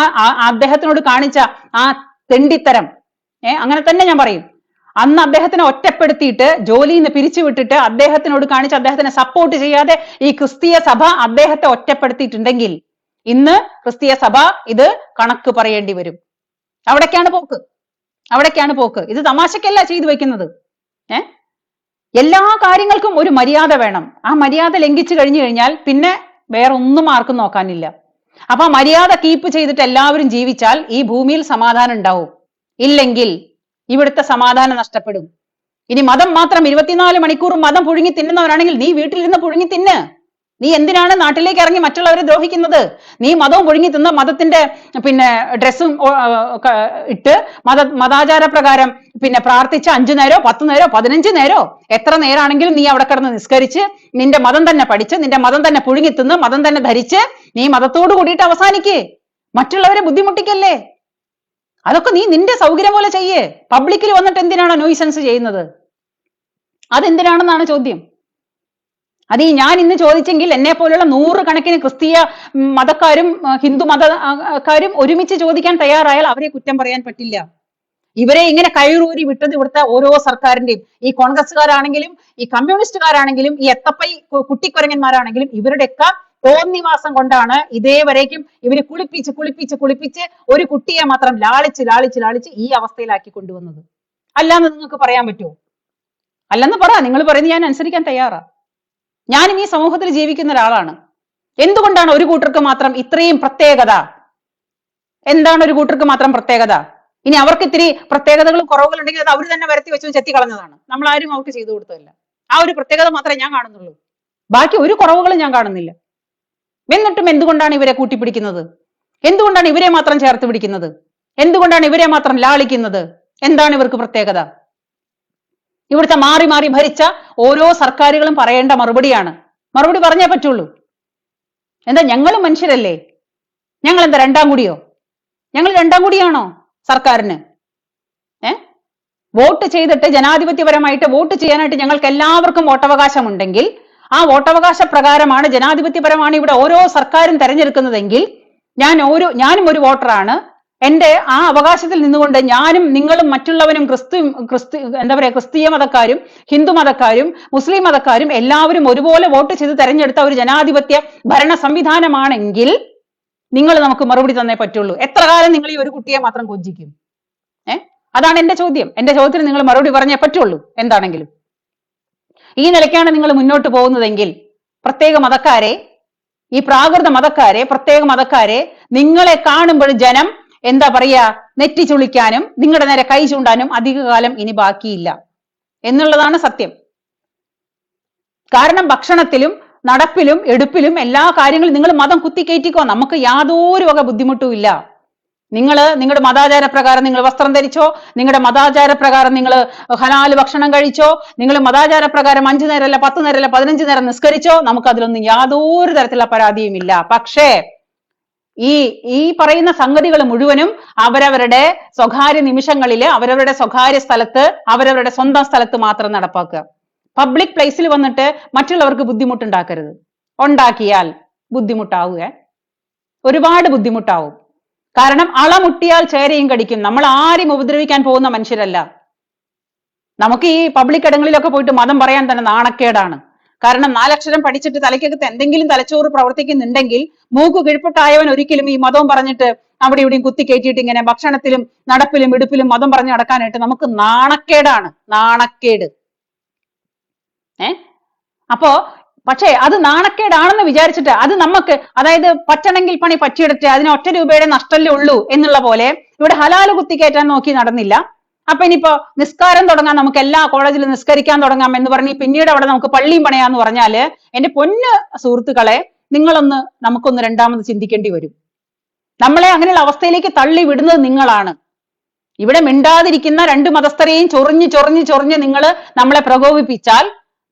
അദ്ദേഹത്തിനോട് കാണിച്ച ആ തെണ്ടിത്തരം, അങ്ങനെ തന്നെ ഞാൻ പറയും. അന്ന് അദ്ദേഹത്തിനെ ഒറ്റപ്പെടുത്തിയിട്ട് ജോലിയിൽ നിന്ന് പിരിച്ചുവിട്ടിട്ട് അദ്ദേഹത്തിനോട് കാണിച്ച് അദ്ദേഹത്തിനെ സപ്പോർട്ട് ചെയ്യാതെ ഈ ക്രിസ്തീയ സഭ അദ്ദേഹത്തെ ഒറ്റപ്പെടുത്തിയിട്ടുണ്ടെങ്കിൽ ഇന്ന് ക്രിസ്തീയ സഭ ഇത് കണക്ക് പറയേണ്ടി വരും. അവിടേക്കാണ് പോക്ക്. ഇത് തമാശക്കല്ല ചെയ്തു വെക്കുന്നത്. എല്ലാ കാര്യങ്ങൾക്കും ഒരു മര്യാദ വേണം. ആ മര്യാദ ലംഘിച്ചു കഴിഞ്ഞു കഴിഞ്ഞാൽ പിന്നെ വേറെ ഒന്നും ആർക്കും നോക്കാനില്ല. അപ്പൊ ആ മര്യാദ കീപ്പ് ചെയ്തിട്ട് എല്ലാവരും ജീവിച്ചാൽ ഈ ഭൂമിയിൽ സമാധാനം ഉണ്ടാവും. ഇല്ലെങ്കിൽ ഇവിടുത്തെ സമാധാനം നഷ്ടപ്പെടും. ഇനി മതം മാത്രം 24 മണിക്കൂറും മതം പുഴുങ്ങി തിന്നുന്നവരാണെങ്കിൽ നീ വീട്ടിലിരുന്ന് പുഴുങ്ങി തിന്ന്. നീ എന്തിനാണ് നാട്ടിലേക്ക് ഇറങ്ങി മറ്റുള്ളവരെ ദ്രോഹിക്കുന്നത്? നീ മതവും പുഴുങ്ങി തിന്ന മതത്തിന്റെ പിന്നെ ഡ്രസ്സും ഇട്ട് മതാചാര പ്രകാരം പിന്നെ പ്രാർത്ഥിച്ച 5 നേരോ 10 നേരോ 15 നേരോ എത്ര നേരാണെങ്കിലും നീ അവിടെ കിടന്ന് നിസ്കരിച്ച് നിന്റെ മതം തന്നെ പഠിച്ച് നിന്റെ മതം തന്നെ പുഴുങ്ങി തിന്ന് മതം തന്നെ ധരിച്ച് നീ മതത്തോട് കൂടിയിട്ട് അവസാനിക്ക്. മറ്റുള്ളവരെ ബുദ്ധിമുട്ടിക്കല്ലേ. അതൊക്കെ നീ നിന്റെ സൗകര്യം പോലെ ചെയ്യേ. പബ്ലിക്കിൽ വന്നിട്ട് എന്തിനാണ് നോയ്സൻസ് ചെയ്യുന്നത്? അതെന്തിനാണെന്നാണ് ചോദ്യം. അത് ഞാൻ ഇന്ന് ചോദിച്ചെങ്കിൽ എന്നെ പോലുള്ള 100 കണക്കിന് ക്രിസ്തീയ മതക്കാരും ഹിന്ദു മതക്കാരും ഒരുമിച്ച് ചോദിക്കാൻ തയ്യാറായാൽ അവരെ കുറ്റം പറയാൻ പറ്റില്ല. ഇവരെ ഇങ്ങനെ കയറൂരി വിട്ടത് ഇവിടുത്തെ ഓരോ സർക്കാരിന്റെയും, ഈ കോൺഗ്രസ്സുകാരാണെങ്കിലും ഈ കമ്മ്യൂണിസ്റ്റുകാരാണെങ്കിലും ഈ എത്തപ്പൈ കുട്ടിക്കുരങ്ങന്മാരാണെങ്കിലും ഇവരുടെയൊക്കെ തോന്നിവാസം കൊണ്ടാണ് ഇതേവരേക്കും ഇവര് കുളിപ്പിച്ച് ഒരു കുട്ടിയെ മാത്രം ലാളിച്ച് ഈ അവസ്ഥയിലാക്കി കൊണ്ടുവന്നത്. അല്ലാന്ന് നിങ്ങൾക്ക് പറയാൻ പറ്റുമോ? അല്ലെന്ന് പറ. നിങ്ങൾ പറയുന്നത് ഞാൻ അനുസരിക്കാൻ തയ്യാറാ. ഞാനും ഈ സമൂഹത്തിൽ ജീവിക്കുന്ന ഒരാളാണ്. എന്തുകൊണ്ടാണ് ഒരു കൂട്ടർക്ക് മാത്രം ഇത്രയും പ്രത്യേകത? എന്താണ് ഒരു കൂട്ടർക്ക് മാത്രം പ്രത്യേകത? ഇനി അവർക്ക് ഇത്തിരി പ്രത്യേകതകളും കുറവുകൾ ഉണ്ടെങ്കിൽ അത് അവർ തന്നെ വരുത്തി വെച്ചു ചെത്തി കളഞ്ഞതാണ്. നമ്മൾ ആരും അവർക്ക് ചെയ്തു കൊടുത്തതല്ല. ആ ഒരു പ്രത്യേകത മാത്രമേ ഞാൻ കാണുന്നുള്ളൂ. ബാക്കി ഒരു കുറവുകളും ഞാൻ കാണുന്നില്ല. എന്നിട്ടും എന്തുകൊണ്ടാണ് ഇവരെ കൂട്ടിപ്പിടിക്കുന്നത്? എന്തുകൊണ്ടാണ് ഇവരെ മാത്രം ചേർത്ത് പിടിക്കുന്നത്? എന്തുകൊണ്ടാണ് ഇവരെ മാത്രം ലാളിക്കുന്നത്? എന്താണ് ഇവർക്ക് പ്രത്യേകത? ഇവിടുത്തെ മാറി മാറി ഭരിച്ച ഓരോ സർക്കാരുകളും പറയേണ്ട മറുപടി പറഞ്ഞേ പറ്റുള്ളൂ. എന്താ ഞങ്ങളും മനുഷ്യരല്ലേ? ഞങ്ങൾ എന്താ രണ്ടാം കൂടിയോ? ഞങ്ങൾ രണ്ടാം കൂടിയാണോ സർക്കാരിന്? വോട്ട് ചെയ്തിട്ട് ജനാധിപത്യപരമായിട്ട് വോട്ട് ചെയ്യാനായിട്ട് ഞങ്ങൾക്ക് എല്ലാവർക്കും വോട്ടവകാശം ഉണ്ടെങ്കിൽ ആ വോട്ടവകാശ പ്രകാരമാണ് ജനാധിപത്യപരമാണ് ഇവിടെ ഓരോ സർക്കാരും തെരഞ്ഞെടുക്കുന്നതെങ്കിൽ ഞാനും ഒരു വോട്ടറാണ്. എന്റെ ആ അവകാശത്തിൽ നിന്നുകൊണ്ട് ഞാനും നിങ്ങളും മറ്റുള്ളവനും ക്രിസ്തീയ മതക്കാരും ഹിന്ദു മതക്കാരും മുസ്ലിം മതക്കാരും എല്ലാവരും ഒരുപോലെ വോട്ട് ചെയ്ത് തെരഞ്ഞെടുത്ത ഒരു ജനാധിപത്യ ഭരണ സംവിധാനമാണെങ്കിൽ നിങ്ങൾ നമുക്ക് മറുപടി തന്നേ പറ്റുള്ളൂ. എത്ര കാലം നിങ്ങൾ ഈ ഒരു കുട്ടിയെ മാത്രം കൊഞ്ചിക്കും? അതാണ് എന്റെ ചോദ്യം. എന്റെ ചോദ്യത്തിന് നിങ്ങൾ മറുപടി പറഞ്ഞേ പറ്റുള്ളൂ. എന്താണെങ്കിലും ഈ നിലയ്ക്കാണ് നിങ്ങൾ മുന്നോട്ട് പോകുന്നതെങ്കിൽ പ്രത്യേക മതക്കാരെ, ഈ പ്രാകൃത മതക്കാരെ, പ്രത്യേക മതക്കാരെ നിങ്ങളെ കാണുമ്പോൾ ജനം എന്താ പറയാ നെറ്റി ചുളിക്കാനും നിങ്ങളുടെ നേരെ കൈ ചൂണ്ടാനും അധികകാലം ഇനി ബാക്കിയില്ല എന്നുള്ളതാണ് സത്യം. കാരണം ഭക്ഷണത്തിലും നടപ്പിലും എടുപ്പിലും എല്ലാ കാര്യങ്ങളും നിങ്ങൾ മതം കുത്തിക്കയറ്റിക്കോ, നമുക്ക് യാതൊരു വക ബുദ്ധിമുട്ടും ഇല്ല. നിങ്ങളുടെ മതാചാര പ്രകാരം നിങ്ങൾ വസ്ത്രം ധരിച്ചോ, നിങ്ങളുടെ മതാചാര പ്രകാരം നിങ്ങൾ ഹലാല് ഭക്ഷണം കഴിച്ചോ, നിങ്ങൾ മതാചാര പ്രകാരം 5 നേരമല്ല 10 നേരമല്ല 15 നേരം നിസ്കരിച്ചോ, നമുക്ക് അതിലൊന്നും യാതൊരു തരത്തിലുള്ള പരാതിയുമില്ല. പക്ഷേ ഈ പറയുന്ന സംഗതികൾ മുഴുവനും അവരവരുടെ സ്വകാര്യ നിമിഷങ്ങളില് അവരവരുടെ സ്വകാര്യ സ്ഥലത്ത് അവരവരുടെ സ്വന്തം സ്ഥലത്ത് മാത്രം നടപ്പാക്കുക. പബ്ലിക് പ്ലേസിൽ വന്നിട്ട് മറ്റുള്ളവർക്ക് ബുദ്ധിമുട്ടുണ്ടാക്കരുത്. ഉണ്ടാക്കിയാൽ ബുദ്ധിമുട്ടാവുക, ഒരുപാട് ബുദ്ധിമുട്ടാവും. കാരണം അളമുട്ടിയാൽ ചേരയും കടിക്കും. നമ്മൾ ആരും ഉപദ്രവിക്കാൻ പോകുന്ന മനുഷ്യരല്ല. നമുക്ക് ഈ പബ്ലിക് ഇടങ്ങളിലൊക്കെ പോയിട്ട് മതം പറയാൻ തന്നെ നാണക്കേടാണ്. കാരണം 4 അക്ഷരം പഠിച്ചിട്ട് തലയ്ക്കകത്ത് എന്തെങ്കിലും തലച്ചോറ് പ്രവർത്തിക്കുന്നുണ്ടെങ്കിൽ മൂക്ക് കിഴിപ്പൊട്ടായവൻ ഒരിക്കലും ഈ മതവും പറഞ്ഞിട്ട് അവിടെ ഇവിടെയും കുത്തി കയറ്റിയിട്ട് ഇങ്ങനെ ഭക്ഷണത്തിലും നടപ്പിലും ഇടുപ്പിലും മതം പറഞ്ഞു നടക്കാനായിട്ട് നമുക്ക് നാണക്കേടാണ്, നാണക്കേട്. അപ്പോ പക്ഷേ അത് നാണക്കേടാണെന്ന് വിചാരിച്ചിട്ട് അത് നമുക്ക്, അതായത് പറ്റണമെങ്കിൽ പണി പറ്റിയെടുത്ത് അതിന് 1 രൂപയുടെ നഷ്ടമല്ലേ ഉള്ളൂ എന്നുള്ള പോലെ ഇവിടെ ഹലാല് കുത്തി കയറ്റാൻ നോക്കി നടന്നില്ല. അപ്പൊ ഇനിയിപ്പോ നിസ്കാരം തുടങ്ങാൻ, നമുക്ക് എല്ലാ കോളേജിലും നിസ്കരിക്കാൻ തുടങ്ങാം എന്ന് പറഞ്ഞ് പിന്നീട് അവിടെ നമുക്ക് പള്ളിയും പണിയാന്ന് പറഞ്ഞാല് എന്റെ പൊന്ന് സുഹൃത്തുക്കളെ, നമുക്കൊന്ന് രണ്ടാമത് ചിന്തിക്കേണ്ടി വരും. നമ്മളെ അങ്ങനെയുള്ള അവസ്ഥയിലേക്ക് തള്ളി വിടുന്നത് നിങ്ങളാണ്. ഇവിടെ മിണ്ടാതിരിക്കുന്ന 2 മതസ്ഥരെയും ചൊറിഞ്ഞ് നിങ്ങൾ നമ്മളെ പ്രകോപിപ്പിച്ചാൽ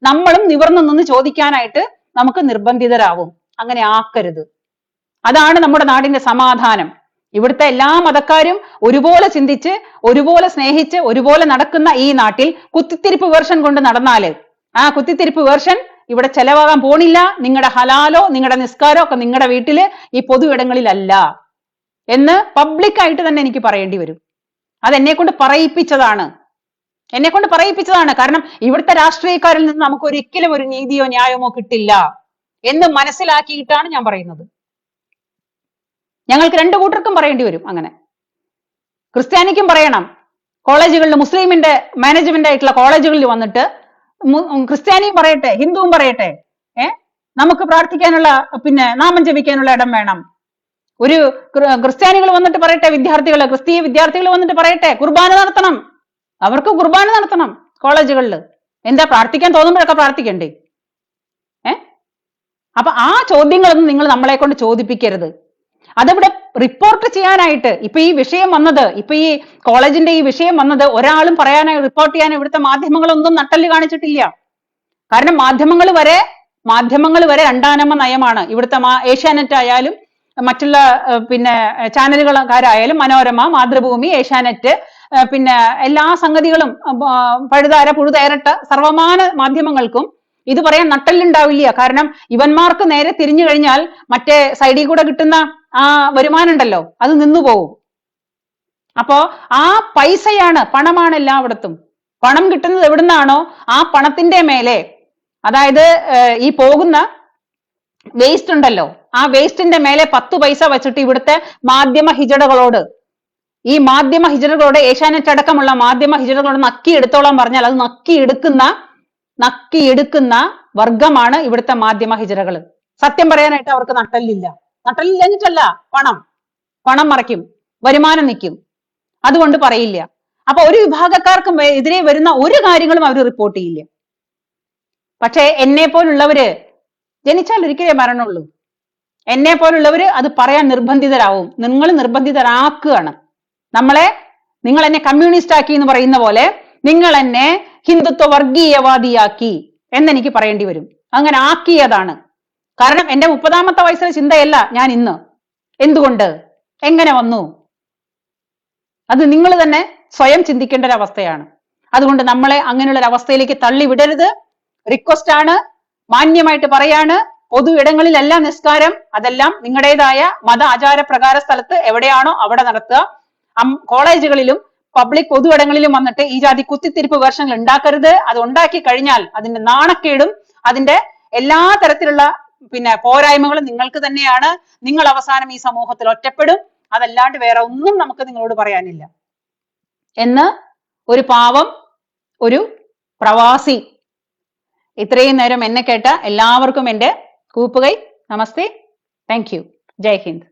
നമ്മളും നിവർന്നു നിന്ന് ചോദിക്കാനായിട്ട് നമുക്ക് നിർബന്ധിതരാവും. അങ്ങനെ ആക്കരുത്. അതാണ് നമ്മുടെ നാടിന്റെ സമാധാനം. ഇവിടുത്തെ എല്ലാ മതക്കാരും ഒരുപോലെ ചിന്തിച്ച് ഒരുപോലെ സ്നേഹിച്ച് ഒരുപോലെ നടക്കുന്ന ഈ നാട്ടിൽ കുത്തിത്തിരിപ്പ് വേർഷൻ കൊണ്ട് നടന്നാല് ആ കുത്തിത്തിരിപ്പ് വേർഷൻ ഇവിടെ ചെലവാകാൻ പോണില്ല. നിങ്ങളുടെ ഹലാലോ നിങ്ങളുടെ നിസ്കാരോ ഒക്കെ നിങ്ങളുടെ വീട്ടില് ഈ പൊതു ഇടങ്ങളിലല്ല എന്ന് പബ്ലിക്കായിട്ട് തന്നെ എനിക്ക് പറയേണ്ടി വരും. അത് എന്നെ കൊണ്ട് പറയിപ്പിച്ചതാണ്. കാരണം ഇവിടുത്തെ രാഷ്ട്രീയക്കാരിൽ നിന്ന് നമുക്ക് ഒരിക്കലും ഒരു നീതിയോ ന്യായമോ കിട്ടില്ല എന്ന് മനസ്സിലാക്കിയിട്ടാണ് ഞാൻ പറയുന്നത്. ഞങ്ങൾക്ക് 2 കൂട്ടർക്കും പറയേണ്ടി വരും. അങ്ങനെ ക്രിസ്ത്യാനിക്കും പറയണം. കോളേജുകളിൽ മുസ്ലിമിന്റെ മാനേജ്മെന്റ് ആയിട്ടുള്ള കോളേജുകളിൽ വന്നിട്ട് ക്രിസ്ത്യാനിയും പറയട്ടെ, ഹിന്ദുവും പറയട്ടെ, നമുക്ക് പ്രാർത്ഥിക്കാനുള്ള നാമം ജപിക്കാനുള്ള ഇടം വേണം. ഒരു ക്രിസ്ത്യാനികൾ വന്നിട്ട് പറയട്ടെ, ക്രിസ്തീയ വിദ്യാർത്ഥികൾ വന്നിട്ട് പറയട്ടെ, കുർബാന നടത്തണം, അവർക്ക് കുർബാന നടത്തണം കോളേജുകളിൽ. എന്താ, പ്രാർത്ഥിക്കാൻ തോന്നുമ്പോഴൊക്കെ പ്രാർത്ഥിക്കണ്ടേ? അപ്പൊ ആ ചോദ്യങ്ങളൊന്നും നിങ്ങൾ നമ്മളെ കൊണ്ട് ചോദിപ്പിക്കരുത്. അതിവിടെ റിപ്പോർട്ട് ചെയ്യാനായിട്ട് ഇപ്പൊ ഈ വിഷയം വന്നത്, ഇപ്പൊ ഈ കോളേജിന്റെ ഈ വിഷയം വന്നത് ഒരാളും പറയാനായി റിപ്പോർട്ട് ചെയ്യാൻ ഇവിടുത്തെ മാധ്യമങ്ങളൊന്നും നട്ടല് കാണിച്ചിട്ടില്ല. കാരണം മാധ്യമങ്ങൾ വരെ രണ്ടാനമ്മ നയമാണ്. ഇവിടുത്തെ ഏഷ്യാനെറ്റ് ആയാലും മറ്റുള്ള ചാനലുകാരായാലും മനോരമ, മാതൃഭൂമി, ഏഷ്യാനെറ്റ്, എല്ലാ സംഗതികളും പഴുതാര പുഴുതേരട്ട സർവമാന മാധ്യമങ്ങൾക്കും ഇത് പറയാൻ നട്ടല്ലുണ്ടാവില്ല. കാരണം ഇവന്മാർക്ക് നേരെ തിരിഞ്ഞു കഴിഞ്ഞാൽ മറ്റേ സൈഡിൽ കൂടെ കിട്ടുന്ന ആ വരുമാനം ഉണ്ടല്ലോ, അത് നിന്നു പോകും. അപ്പോ ആ പൈസയാണ്, പണമാണ് എല്ലായിടത്തും. പണം കിട്ടുന്നത് എവിടുന്നാണോ ആ പണത്തിന്റെ മേലെ, അതായത് ഈ പോകുന്ന വേസ്റ്റ് ഉണ്ടല്ലോ, ആ വേസ്റ്റിന്റെ മേലെ 10 പൈസ വെച്ചിട്ട് ഇവിടുത്തെ മാധ്യമ ഹിജടകളോട്, ഈ മാധ്യമ ഹിജടകളോട്, ഏഷ്യാനെറ്റ് അടക്കമുള്ള മാധ്യമ ഹിജടകളോട് നക്കി എടുത്തോളാൻ പറഞ്ഞാൽ അത് നക്കി എടുക്കുന്ന വർഗമാണ് ഇവിടുത്തെ മാധ്യമ ഹിജറകൾ. സത്യം പറയാനായിട്ട് അവർക്ക് നട്ടല്ലില്ലഞ്ഞിട്ടല്ല, പണം മറയ്ക്കും, വരുമാനം നിൽക്കും, അതുകൊണ്ട് പറയില്ല. അപ്പൊ ഒരു വിഭാഗക്കാർക്കും എതിരെ വരുന്ന ഒരു കാര്യങ്ങളും അവർ റിപ്പോർട്ട് ചെയ്യില്ല. പക്ഷേ എന്നെ പോലുള്ളവര് ജനിച്ചാൽ ഒരിക്കലേ മരണമുള്ളൂ. എന്നെ പോലുള്ളവര് അത് പറയാൻ നിർബന്ധിതരാവും. നിങ്ങൾ നിർബന്ധിതരാക്കുകയാണ്. നിങ്ങൾ എന്നെ കമ്മ്യൂണിസ്റ്റ് ആക്കി എന്ന് പറയുന്ന പോലെ നിങ്ങൾ എന്നെ ഹിന്ദുത്വ വർഗീയവാദിയാക്കി എന്നെനിക്ക് പറയേണ്ടി വരും. അങ്ങനെ ആക്കിയതാണ്. കാരണം എന്റെ 30ാമത്തെ വയസ്സിലെ ചിന്തയല്ല ഞാൻ ഇന്ന്. എന്തുകൊണ്ട്, എങ്ങനെ വന്നു, അത് നിങ്ങൾ തന്നെ സ്വയം ചിന്തിക്കേണ്ട ഒരു അവസ്ഥയാണ്. അതുകൊണ്ട് നമ്മളെ അങ്ങനെയുള്ള ഒരു അവസ്ഥയിലേക്ക് തള്ളിവിടരുത്. റിക്വസ്റ്റ് ആണ്, മാന്യമായിട്ട് പറയാണ്. പൊതു ഇടങ്ങളിലല്ല നിസ്കാരം, അതെല്ലാം നിങ്ങളുടേതായ മത ആചാര പ്രകാര സ്ഥലത്ത് എവിടെയാണോ അവിടെ നടത്തുക. കോളേജുകളിലും പബ്ലിക് പൊതു ഇടങ്ങളിലും വന്നിട്ട് ഈ ജാതി കുത്തിത്തിരിപ്പ് വേർഷങ്ങൾ ഉണ്ടാക്കരുത്. അത് ഉണ്ടാക്കി കഴിഞ്ഞാൽ അതിന്റെ നാണക്കേടും അതിന്റെ എല്ലാ തരത്തിലുള്ള പോരായ്മകളും നിങ്ങൾക്ക് തന്നെയാണ്. നിങ്ങൾ അവസാനം ഈ സമൂഹത്തിൽ ഒറ്റപ്പെടും. അതല്ലാണ്ട് വേറെ ഒന്നും നമുക്ക് നിങ്ങളോട് പറയാനില്ല എന്ന് ഒരു പാവം ഒരു പ്രവാസി ഇത്രയും നേരം എന്നെ കേട്ട എല്ലാവർക്കും എൻ്റെ കൂപ്പുകൈ നമസ്തേ. Thank you. ജയ് ഹിന്ദ്.